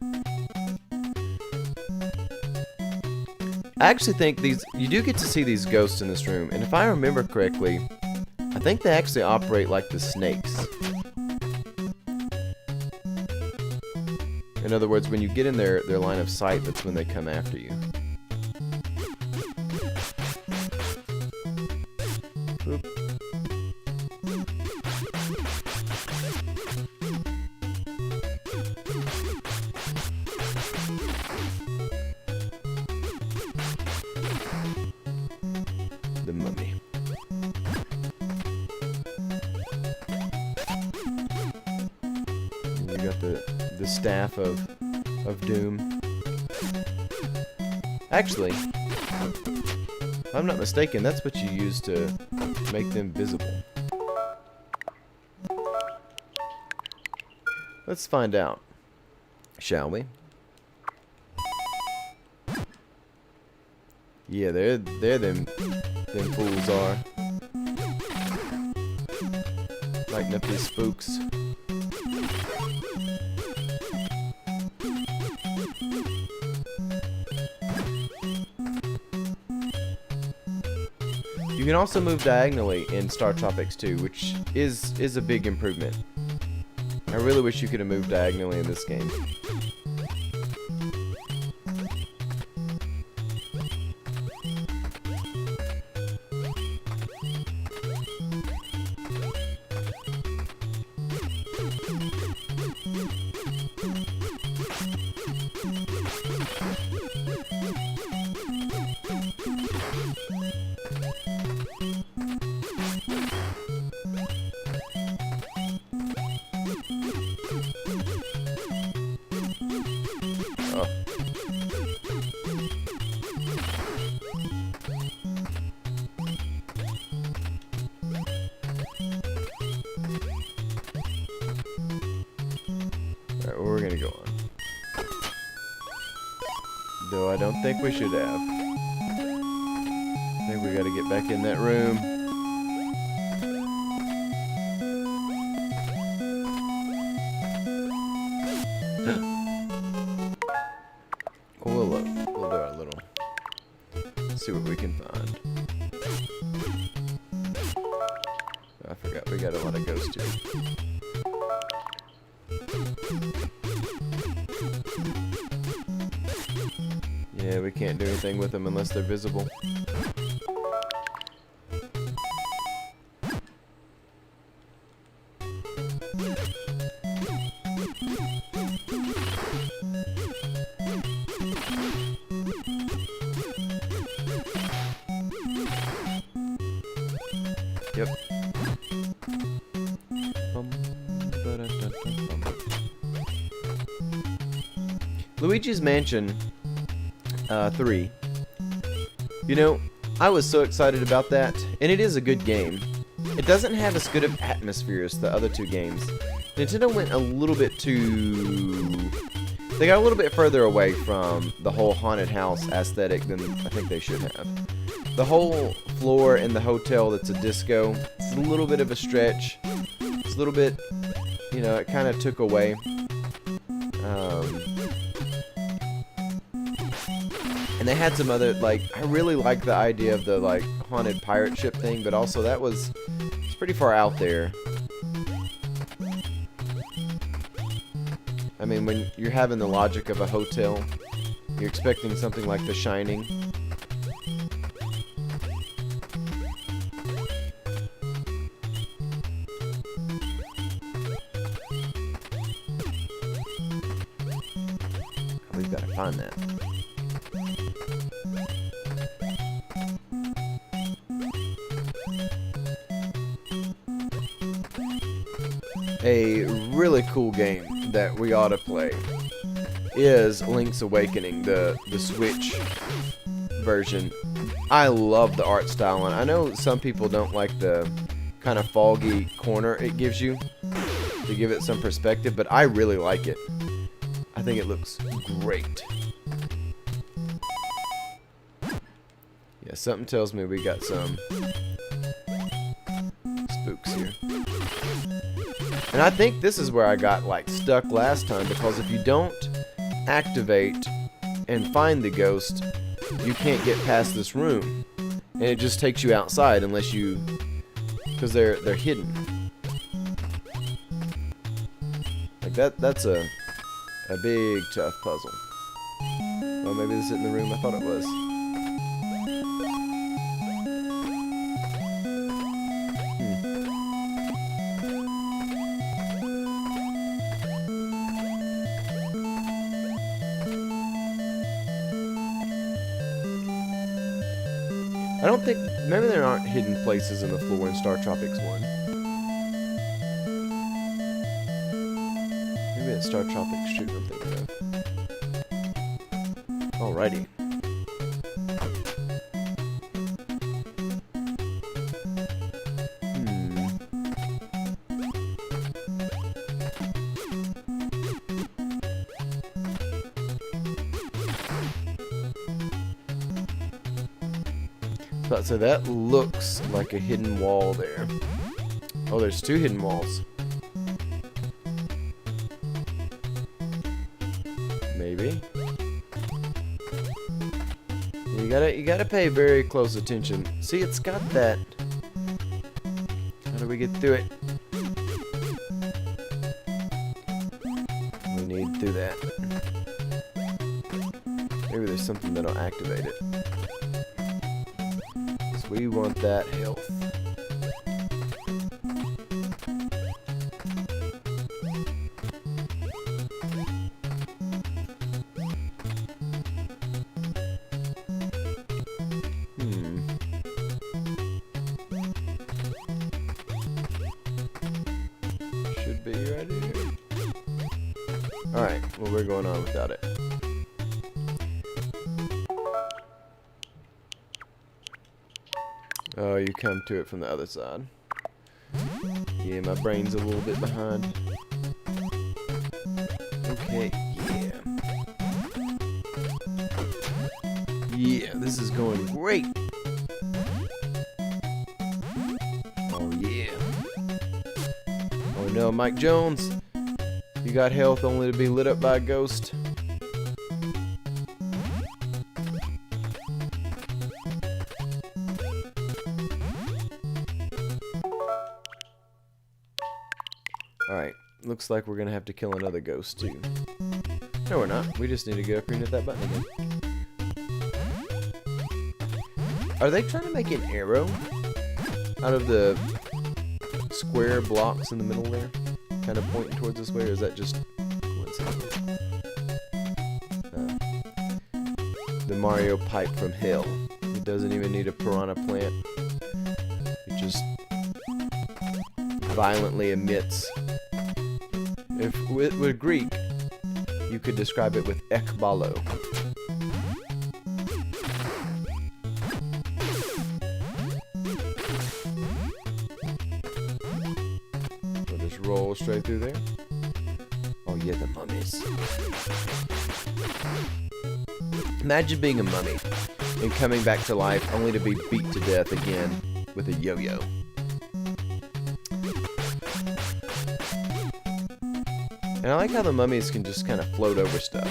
I actually think you do get to see these ghosts in this room, and if I remember correctly, I think they actually operate like the snakes. In other words, when you get in their line of sight, that's when they come after you. Oop. The mummy. And you got the staff of doom. Actually, if I'm not mistaken, that's what you use to make them visible. Let's find out, shall we? Yeah, they're them fools are. Lighting up these spooks. can also move diagonally in Startropics 2, which is a big improvement. I really wish you could have moved diagonally in this game. Alright, well, we're gonna go on. Though I don't think we should have. I think we gotta get back in that room. We'll do our little. See what we can find. I forgot we got a lot of ghosts here. Yeah, we can't do anything with them unless they're visible. Yep. Luigi's Mansion 3. You know, I was so excited about that, and it is a good game. It doesn't have as good of atmosphere as the other two games. Nintendo went a little bit too... They got a little bit further away from the whole haunted house aesthetic than I think they should have. The whole floor in the hotel that's a disco, it's a little bit of a stretch. It's a little bit, you know, it kind of took away. And they had some other, like, I really like the idea of the, like, haunted pirate ship thing, but also that was, it's pretty far out there. I mean, when you're having the logic of a hotel, you're expecting something like The Shining. We've got to find that. A really cool game that we ought to play is Link's Awakening, the Switch version. I love the art style, and I know some people don't like the kind of foggy corner it gives you to give it some perspective, but I really like it. I think it looks great. Yeah, something tells me we got some spooks here. And I think this is where I got like stuck last time, because if you don't activate and find the ghost, you can't get past this room, and it just takes you outside unless you, because they're hidden. Like that's a big tough puzzle. Oh, maybe this isn't the room I thought it was. I don't think, maybe there aren't hidden places in the floor in Startropics 1. Maybe it's Startropics 2 I'm thinking of. Alrighty. So that looks like a hidden wall there. Oh, there's two hidden walls. Maybe. You You gotta pay very close attention. See, it's got that. How do we get through it? We need through that. Maybe there's something that'll activate it. So we want that health. Should be right here. Alright, well, we're going on without it. Oh, you come to it from the other side. Yeah, my brain's a little bit behind. Okay, yeah. Yeah, this is going great. Oh, yeah. Oh, no, Mike Jones. You got health only to be lit up by a ghost. Alright, looks like we're gonna have to kill another ghost too. No, we're not. We just need to get up here and hit that button again. Are they trying to make an arrow out of the square blocks in the middle there? Kind of pointing towards this way, or is that just coincidence? The Mario pipe from hell. It doesn't even need a piranha plant. It just violently emits. If with Greek, you could describe it with ekbalo. We'll just roll straight through there. Oh yeah, the mummies. Imagine being a mummy and coming back to life only to be beat to death again with a yo-yo. And I like how the mummies can just kind of float over stuff.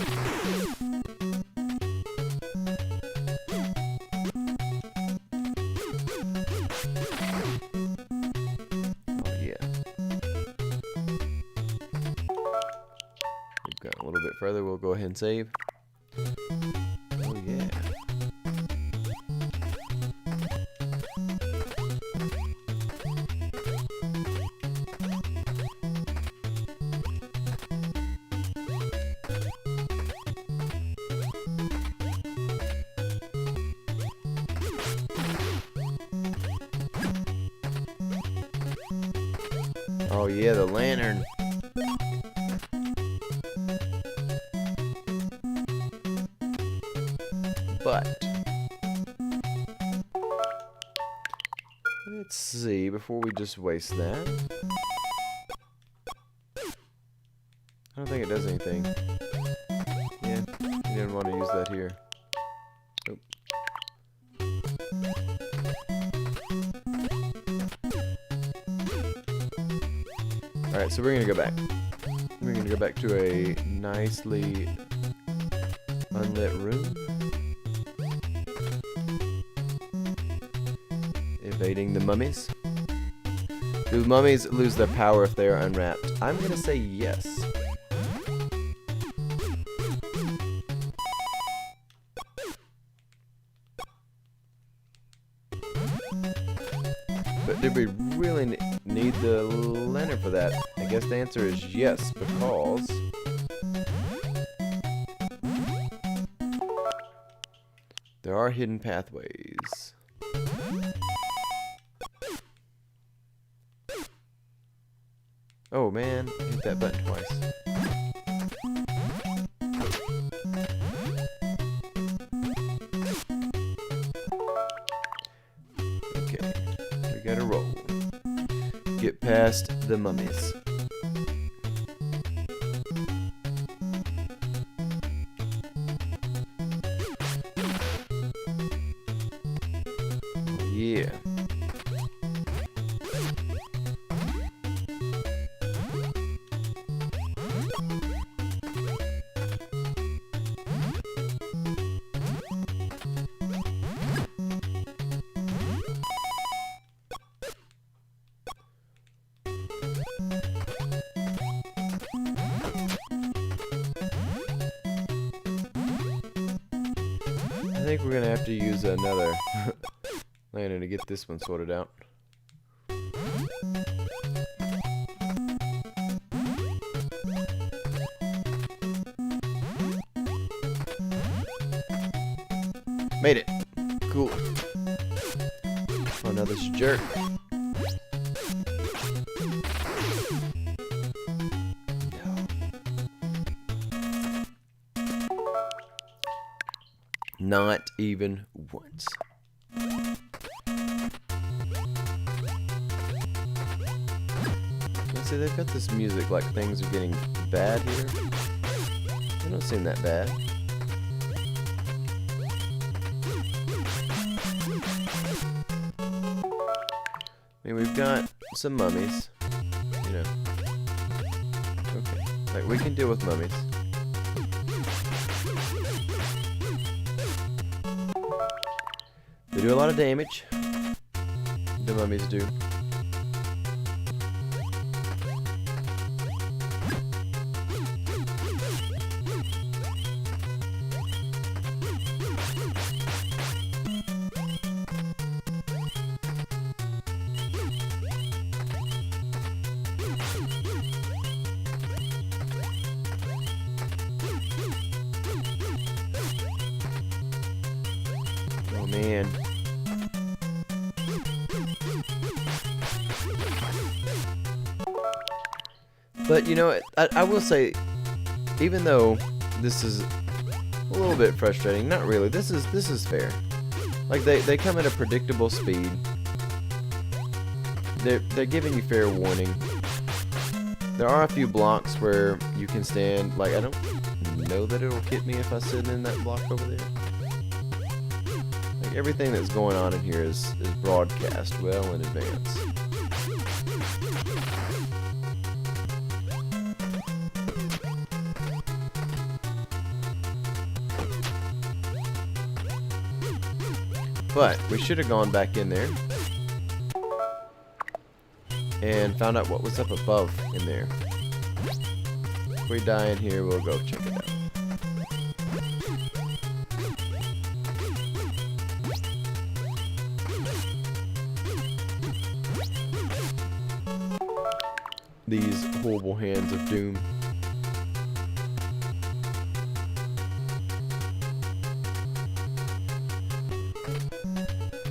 Oh yeah. We've got a little bit further, we'll go ahead and save. Oh yeah. Oh yeah, the lantern. But let's see, before we just waste that. I don't think it does anything. Yeah, we didn't want to use that here. Nope. Alright, so we're gonna go back. We're gonna go back to a nicely unlit room. Evading the mummies. Do mummies lose their power if they are unwrapped? I'm gonna say yes. But did we really need the lantern for that? I guess the answer is yes, because there are hidden pathways. Oh man, hit that button twice. Okay, we gotta roll. Get past the mummies. Yeah. think we're gonna have to use another lantern to get this one sorted out. Made it. Cool. Oh, now this jerk. Not even once. Let's see, they've got this music like things are getting bad here. They don't seem that bad. I mean, we've got some mummies, you know. Okay, like we can deal with mummies. They do a lot of damage. The mummies do. Oh man. But you know, I will say, even though this is a little bit frustrating, not really. This is fair. Like they come at a predictable speed. They're giving you fair warning. There are a few blocks where you can stand. Like I don't know that it'll hit me if I sit in that block over there. Like everything that's going on in here is broadcast well in advance. But we should have gone back in there and found out what was up above in there. If we die in here, we'll go check it out. These horrible hands of doom.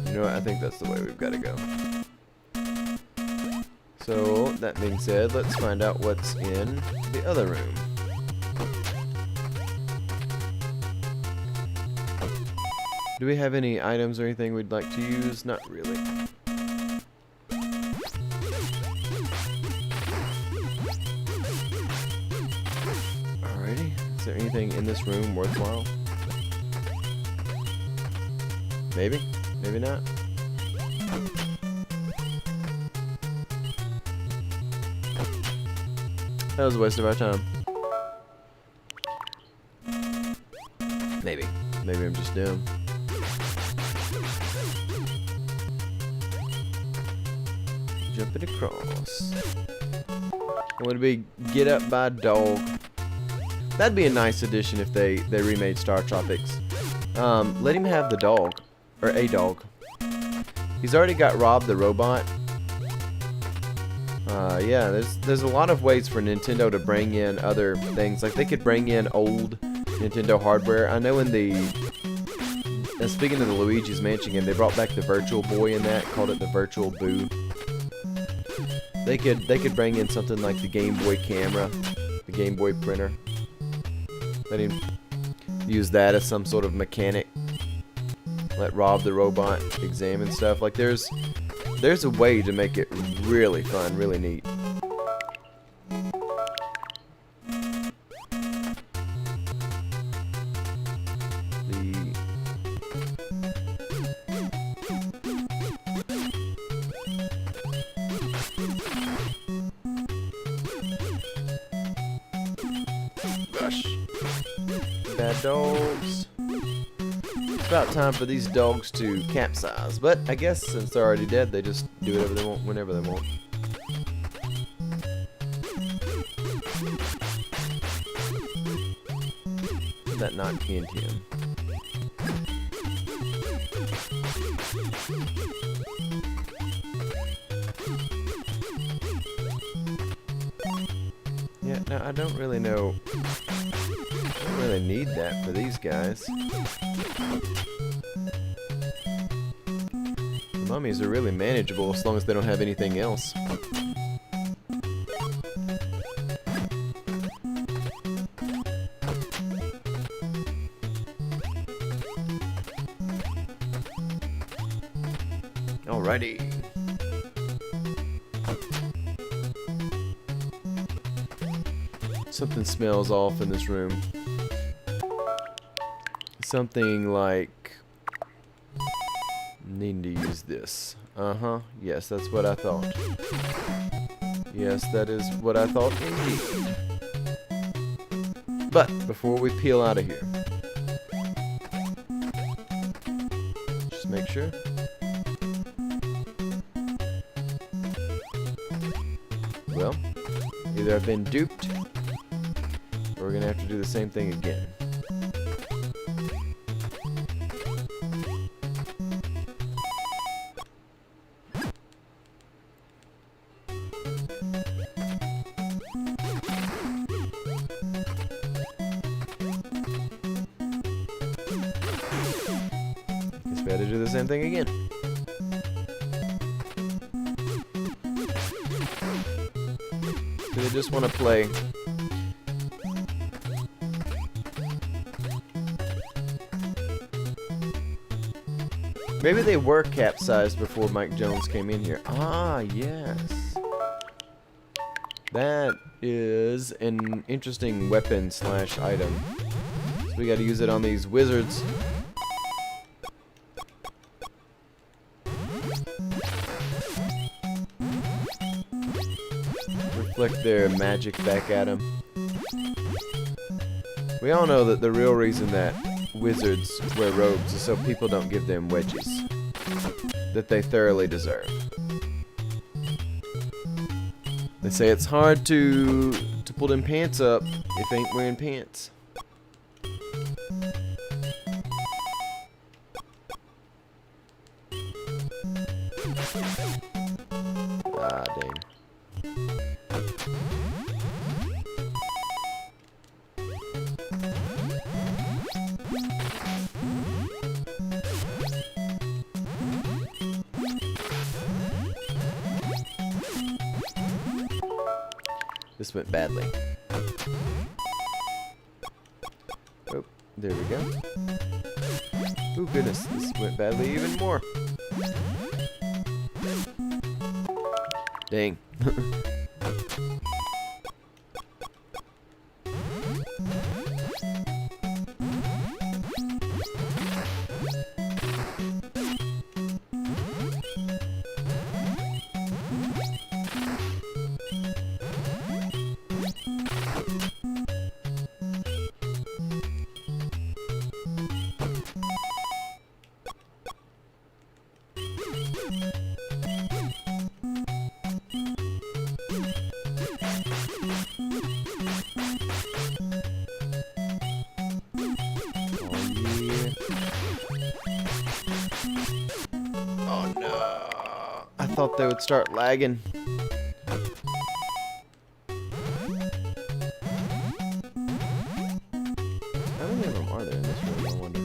You know what? I think that's the way we've got to go. So, that being said, let's find out what's in the other room. Do we have any items or anything we'd like to use? Not really. Alrighty. Is there anything in this room worthwhile? Maybe? Maybe not. That was a waste of our time. Maybe. Maybe I'm just dumb. Jumping across. I want to be get up by a dog. That'd be a nice addition if they remade Startropics. Let him have the dog. Or a dog. He's already got Rob the robot. Yeah, there's a lot of ways for Nintendo to bring in other things. Like they could bring in old Nintendo hardware. I know in the speaking of the Luigi's Mansion game, they brought back the Virtual Boy in that, called it the Virtual Boo. They could bring in something like the Game Boy camera, the Game Boy printer. Let him use that as some sort of mechanic. Let Rob the robot examine stuff. Like there's a way to make it really fun, really neat. Gosh. Bad dogs. It's about time for these dogs to capsize, but I guess since they're already dead, they just do whatever they want, whenever they want. Did that not hint him? Yeah, no, I don't really know. I don't really need that for these guys. The mummies are really manageable as long as they don't have anything else. Alrighty. Something smells off in this room. Something like... needing to use this. Uh-huh. Yes, that's what I thought. Yes, that is what I thought indeed. But, before we peel out of here, just make sure. Well, either I've been duped, or we're gonna have to do the same thing again. Guess we had to do the same thing again. Do they just want to play? Maybe they were capsized before Mike Jones came in here. Ah, yes. That is an interesting weapon slash item. So we gotta use it on these wizards. Reflect their magic back at them. We all know that the real reason that wizards wear robes is so people don't give them wedgies that they thoroughly deserve. They say it's hard to pull them pants up if ain't wearing pants. Ah, dang. This went badly. Oh, there we go. Oh goodness, this went badly even more. Dang. Oh no. I thought they would start lagging. How many of them are there in this room, I wonder?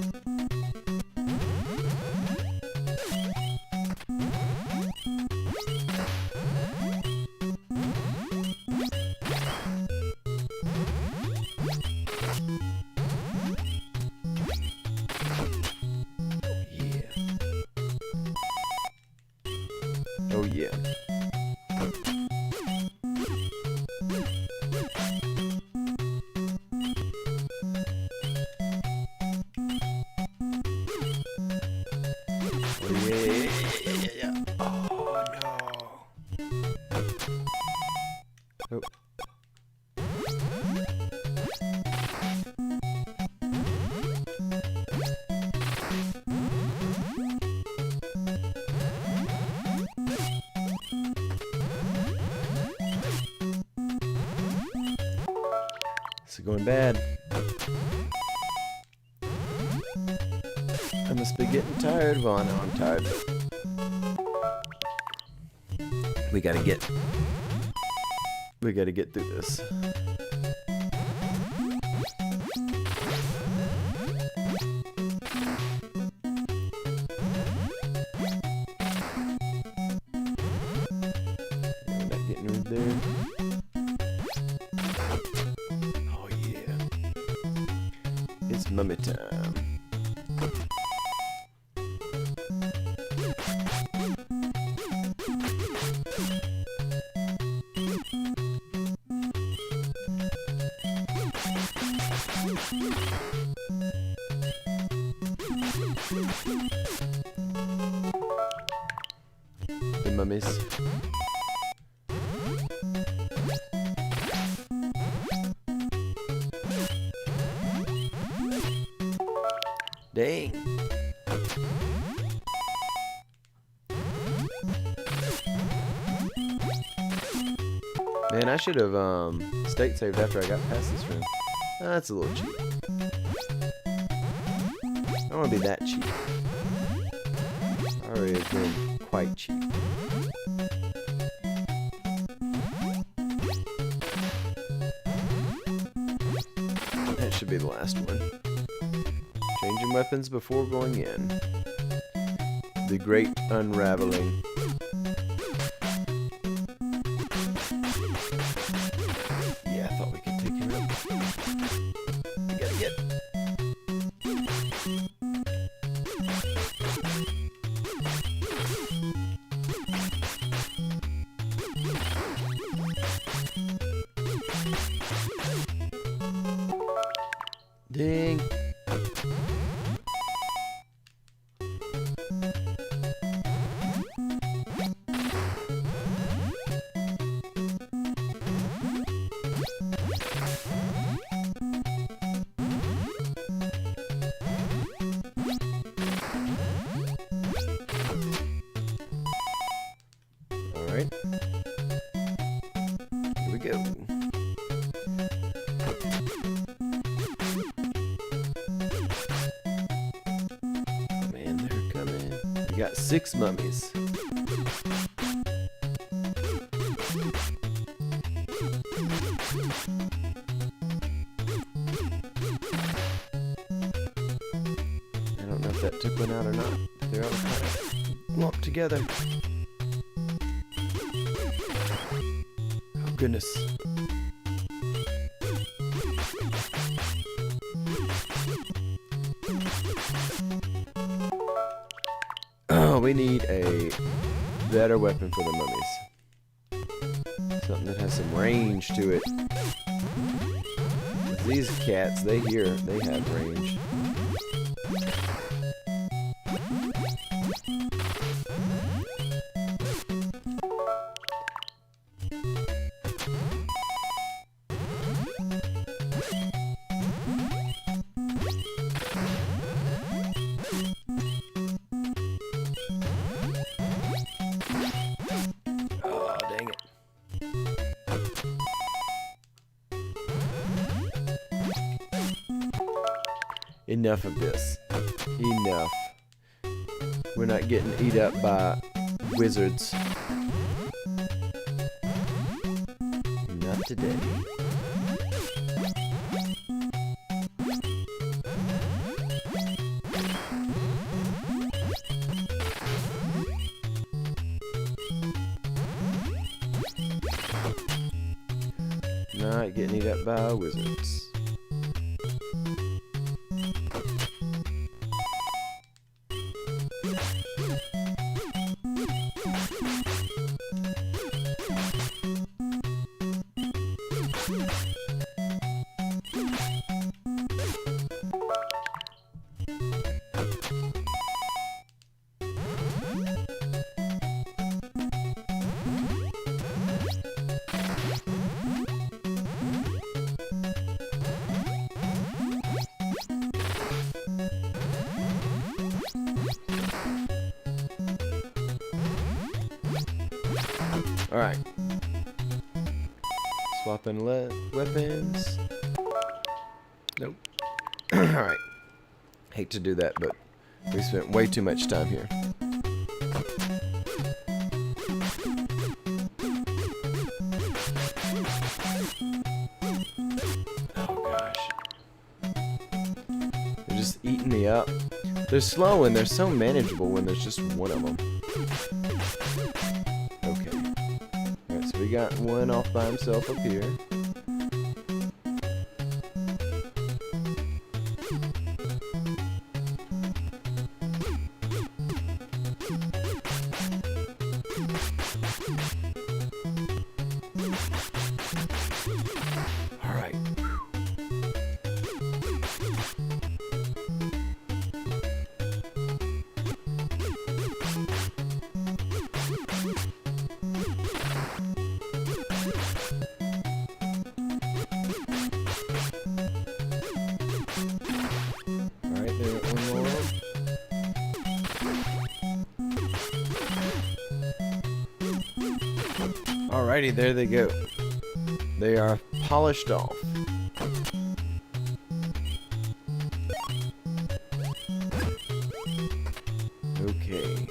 Oh yeah. Oh yeah. Oh no. Oh. This is going bad. I must be getting tired. Well, I know I'm tired, but We gotta get through this. We're not getting rid there. Oh yeah. It's mummy time. The mummies. Dang. Man, I should have state saved after I got past this room. That's a little cheap. I don't want to be that cheap. Already has been quite cheap. That should be the last one. Changing weapons before going in. The great unraveling. Yeah, I thought we could take him out. We gotta get. Ding. All right. Here we go. Man, they're coming. We got 6 mummies. I don't know if that took one out or not. They're all kind of lumped together. Oh, goodness. Oh, we need a better weapon for the mummies. Something that has some range to it. These cats, they have range. Oh, dang it. Enough of this. Enough. We're not getting eat up by wizards. Not today. Not getting eat up by wizards. Alright. Swapping weapons. Nope. Alright. Hate to do that, but we spent way too much time here. eating me up. They're slow and they're so manageable when there's just one of them. Okay. Alright, so we got one off by himself up here. Alright. Alright, there one more. Alrighty, there they go. They are polished off. Okay.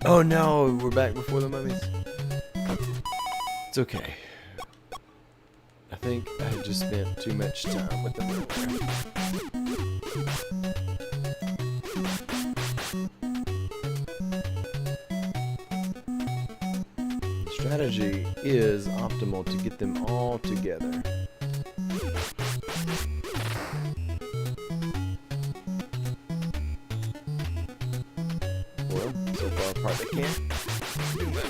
Oh no, we're back before the mummies. It's okay. I think I just spent too much time with them earlier. The strategy is optimal to get them all together. So far apart they can't do much.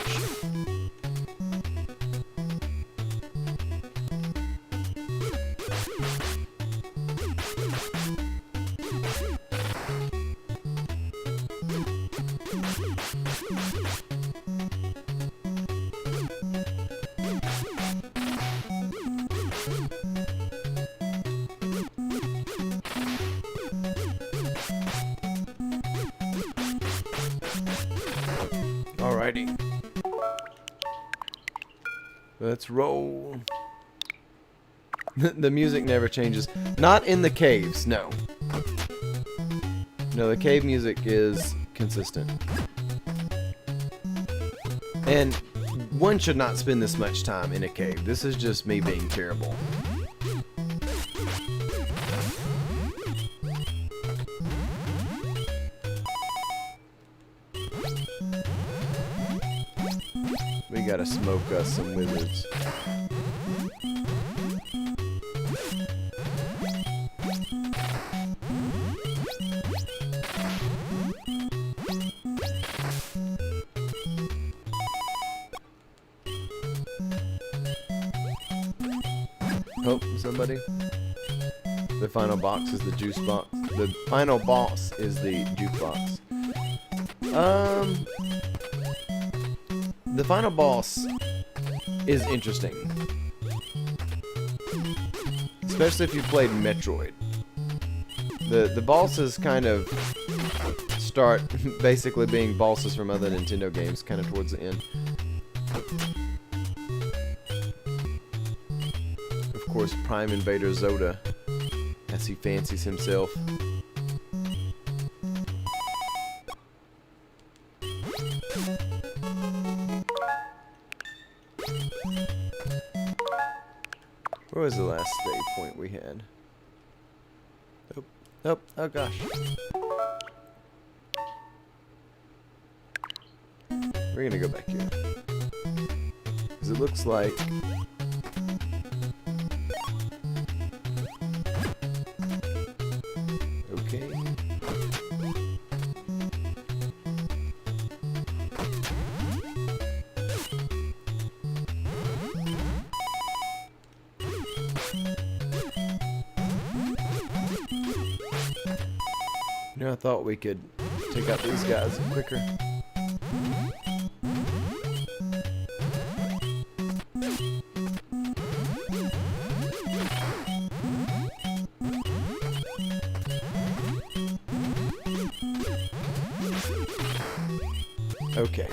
Alrighty. Let's roll. The music never changes. Not in the caves, no. No, the cave music is consistent. And one should not spend this much time in a cave. This is just me being terrible. We gotta smoke us some wizards. Oh, somebody. The final box is the juice box. The final boss is the jukebox. The final boss is interesting. Especially if you played Metroid. The bosses kind of start basically being bosses from other Nintendo games kind of towards the end. Of course, Prime Invader Zoda, as he fancies himself. Where was the last save point we had? Oh, oh gosh. We're gonna go back here. Because it looks like... Okay. You know, I thought we could take out these guys quicker. Okay.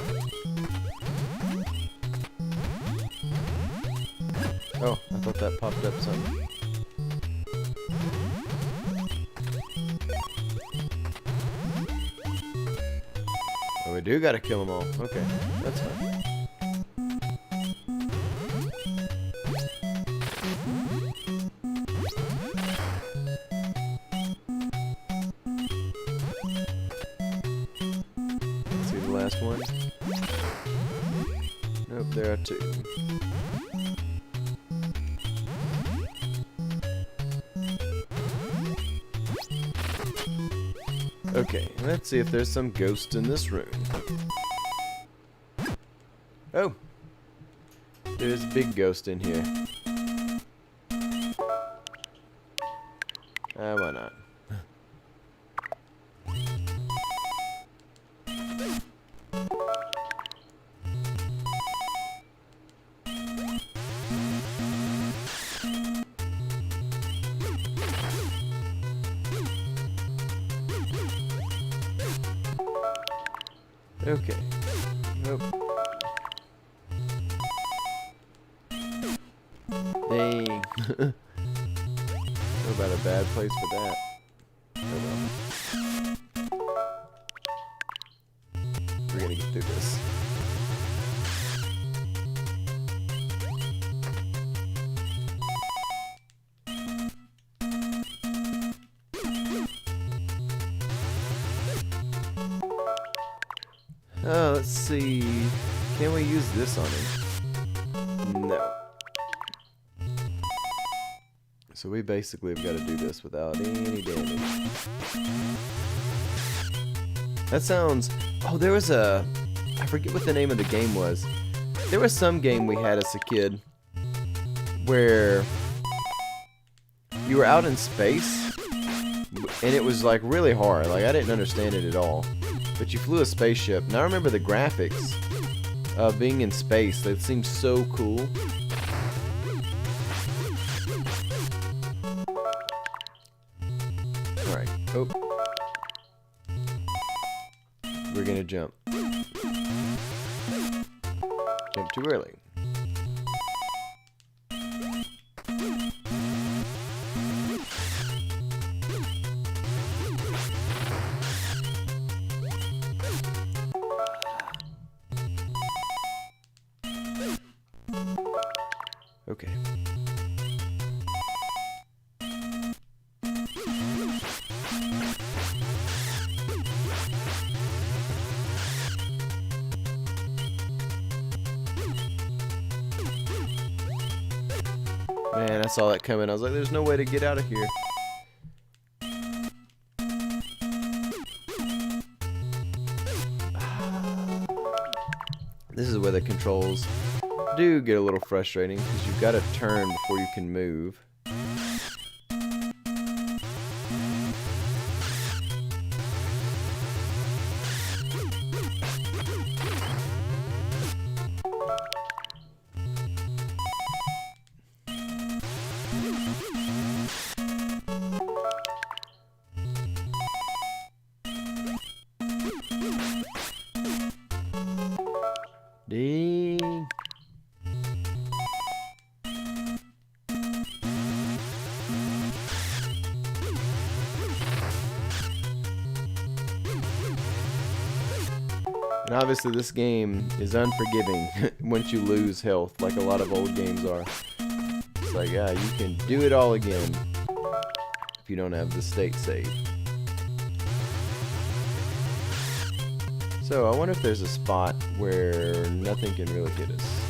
Oh, I thought that popped up something. Oh, we do gotta kill them all. Okay, that's fine. Let's see the last one. Nope, there are two. Okay, let's see if there's some ghost in this room. Oh! There's a big ghost in here. Why not? Okay. Nope. Dang. What about a bad place for that? Oh well. We're gonna get through this. Let's see. Can we use this on him? No. So we basically have got to do this without any damage. That sounds... Oh, there was a... I forget what the name of the game was. There was some game we had as a kid where you were out in space and it was like really hard. Like I didn't understand it at all. But you flew a spaceship. And I remember the graphics of being in space. That seemed so cool. Alright. Oh. We're gonna jump. Jump too early. Okay. Man, I saw that coming. I was like, there's no way to get out of here. This is where the controls do get a little frustrating because you've got to turn before you can move. Ding. And obviously this game is unforgiving once you lose health, like a lot of old games are. It's like, yeah, you can do it all again if you don't have the state save. So I wonder if there's a spot where nothing can really hit us.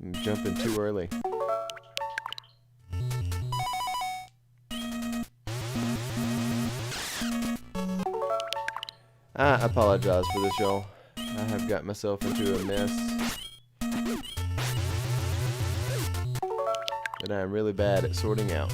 I'm jumping too early. I apologize for this, y'all. I have got myself into a mess that I am really bad at sorting out.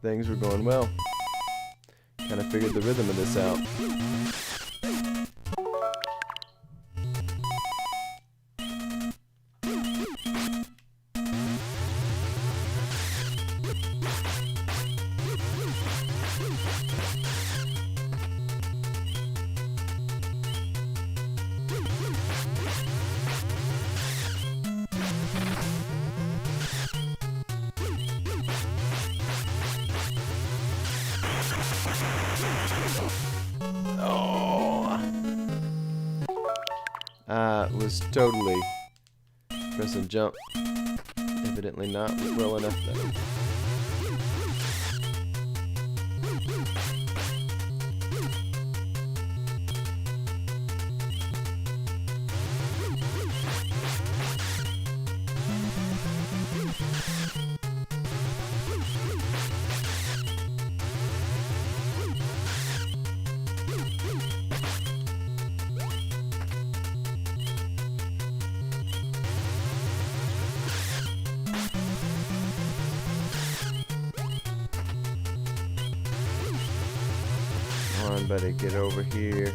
things were going well. Kind of figured the rhythm of this out. Was totally pressing jump. Evidently not well enough though. Come on, buddy, get over here.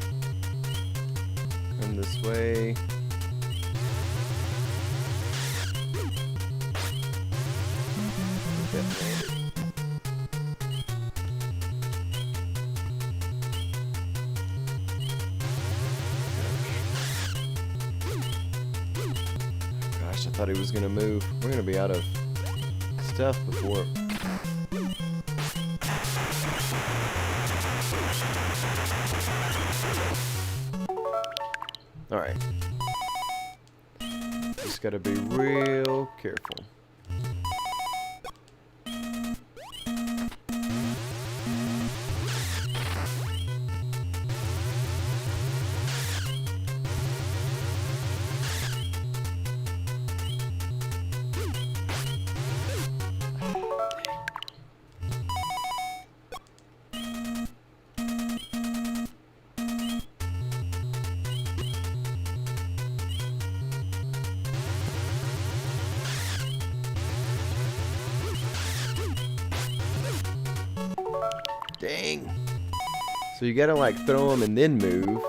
Come this way. Gosh, I thought he was gonna move. We're gonna be out of stuff before. Alright. Just gotta be real careful. Dang. So you gotta like throw them and then move.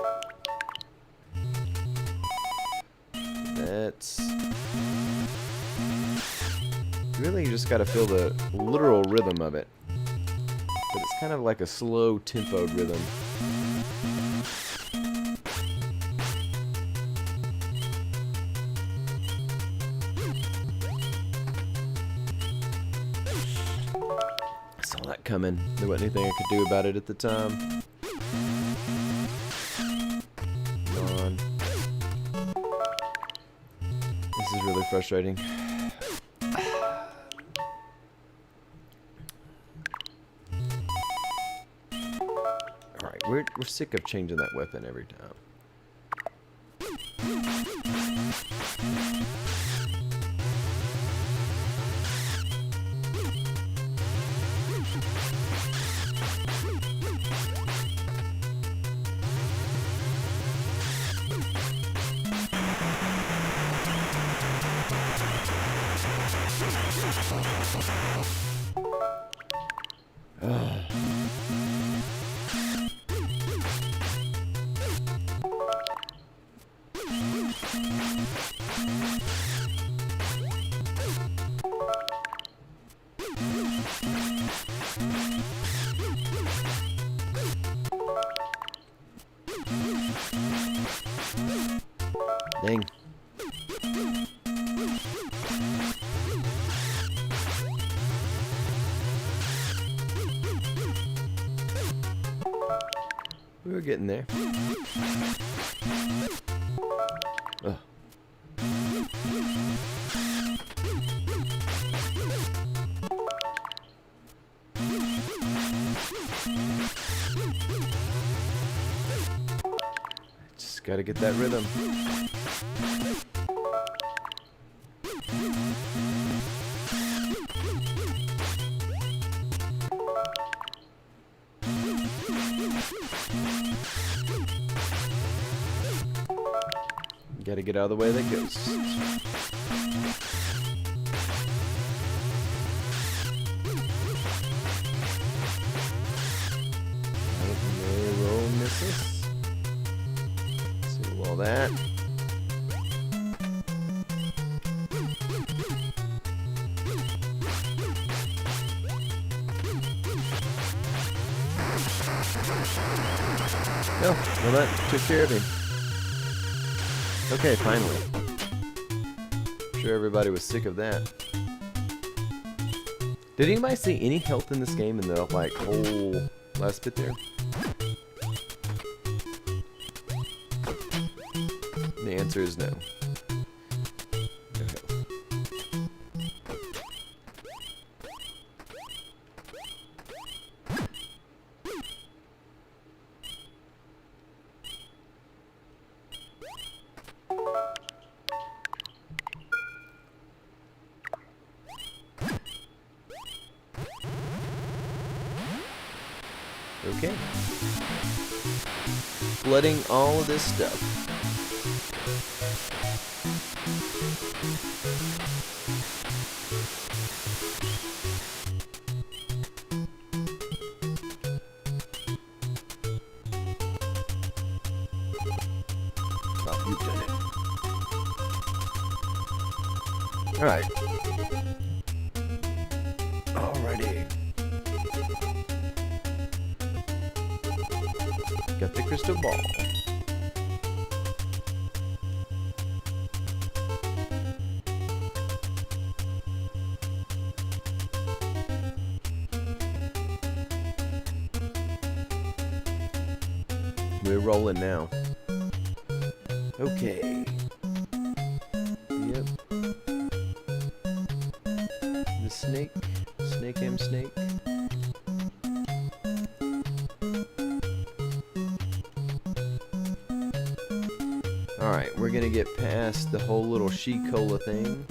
That's... Really, you just gotta feel the literal rhythm of it. But it's kind of like a slow tempoed rhythm. Saw that coming. There wasn't anything I could do about it at the time. Come on. This is really frustrating. Alright, we're sick of changing that weapon every time. Dang. We were getting there. Ugh. Just gotta get that rhythm. Gotta get out of the way of that ghost. all that. Oh, well that took care of him. Okay, finally. I'm sure everybody was sick of that. Did anybody see any health in this game in the like whole last bit there? The answer is no. No health. Okay. Flooding all of this stuff. Oh, you've done it. Alright. Alrighty. Got the crystal ball. We're rolling now. Okay. Yep. The snake. Snake M snake. Alright, we're gonna get past the whole little she-cola thing.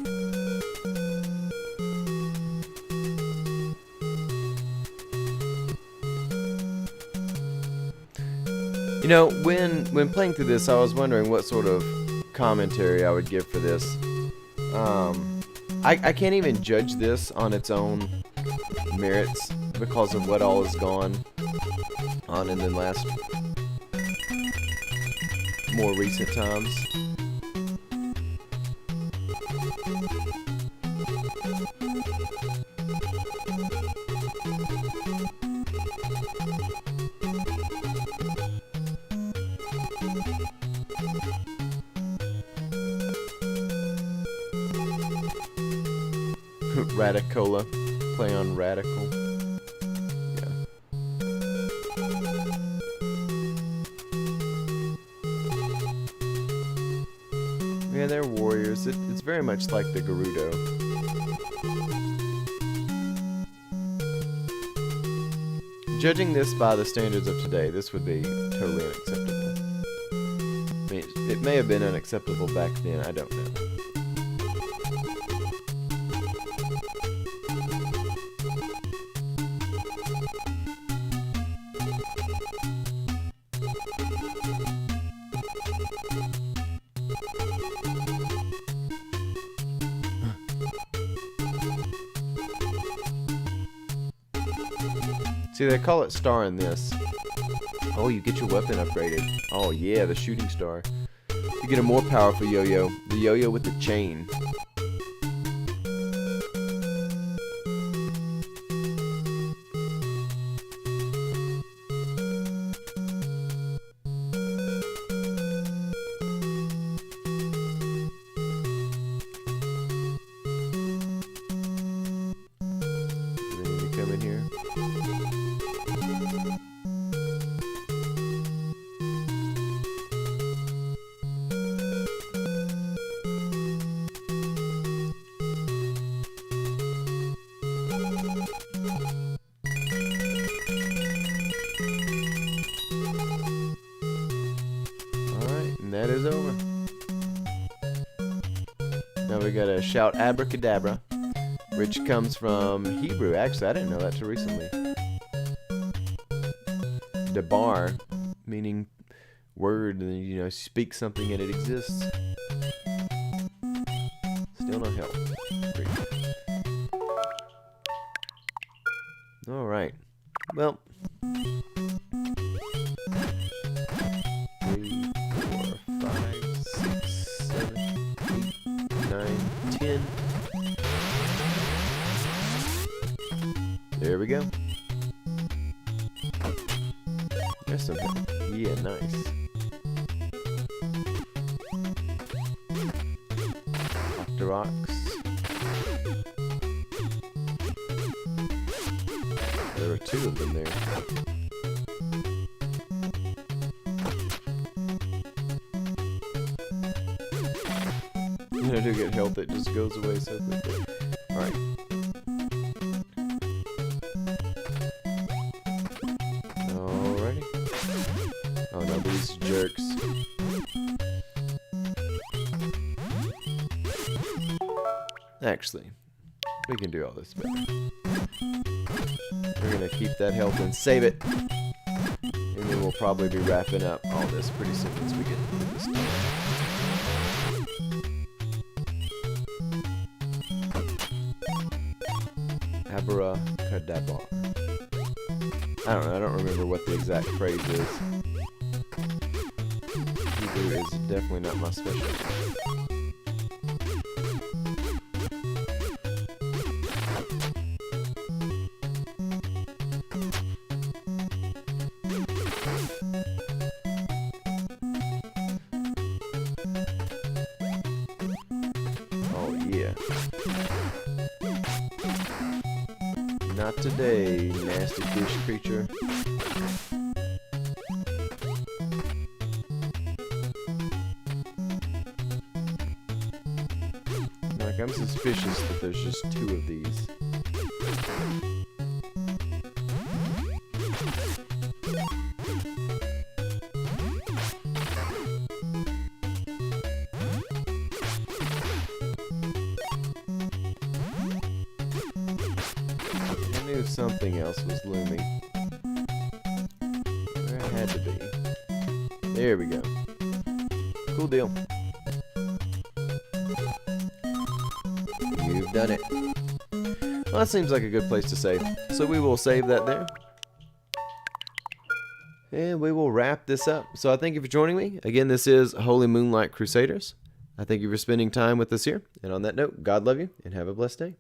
You know, when playing through this, I was wondering what sort of commentary I would give for this. I can't even judge this on its own merits because of what all has gone on in the last more recent times. Radicola. Play on radical. Yeah. Yeah, they're warriors. It's very much like the Gerudo. Judging this by the standards of today, this would be totally unacceptable. I mean, it may have been unacceptable back then, I don't know. See, they call it star in this. Oh, you get your weapon upgraded. Oh yeah, the shooting star. You get a more powerful yo-yo. The yo-yo with the chain. Do they need to come in here? That is over. Now we gotta shout abracadabra, which comes from Hebrew. Actually, I didn't know that till recently. Dabar, meaning word, and you know, speak something and it exists. Still no help. All right. Well. 3, 4, 5. There's some help. Yeah, nice. Rocks. There were 2 of them there. I do get health that just goes away so quickly. Alright. Alrighty. Oh no, these jerks. Actually, we can do all this better. We're gonna keep that health and save it. And then we'll probably be wrapping up all this pretty soon once we get this done. Abracadabra. I don't know, I don't remember what the exact phrase is. Hebrew is definitely not my specialty. Oh yeah. Not today, nasty fish creature. Like, I'm suspicious that there's just 2 of these. Something else was looming. Where it had to be. There we go. Cool deal. You've done it. Well, that seems like a good place to save. So we will save that there. And we will wrap this up. So I thank you for joining me. Again, this is Holy Moonlight Crusaders. I thank you for spending time with us here. And on that note, God love you and have a blessed day.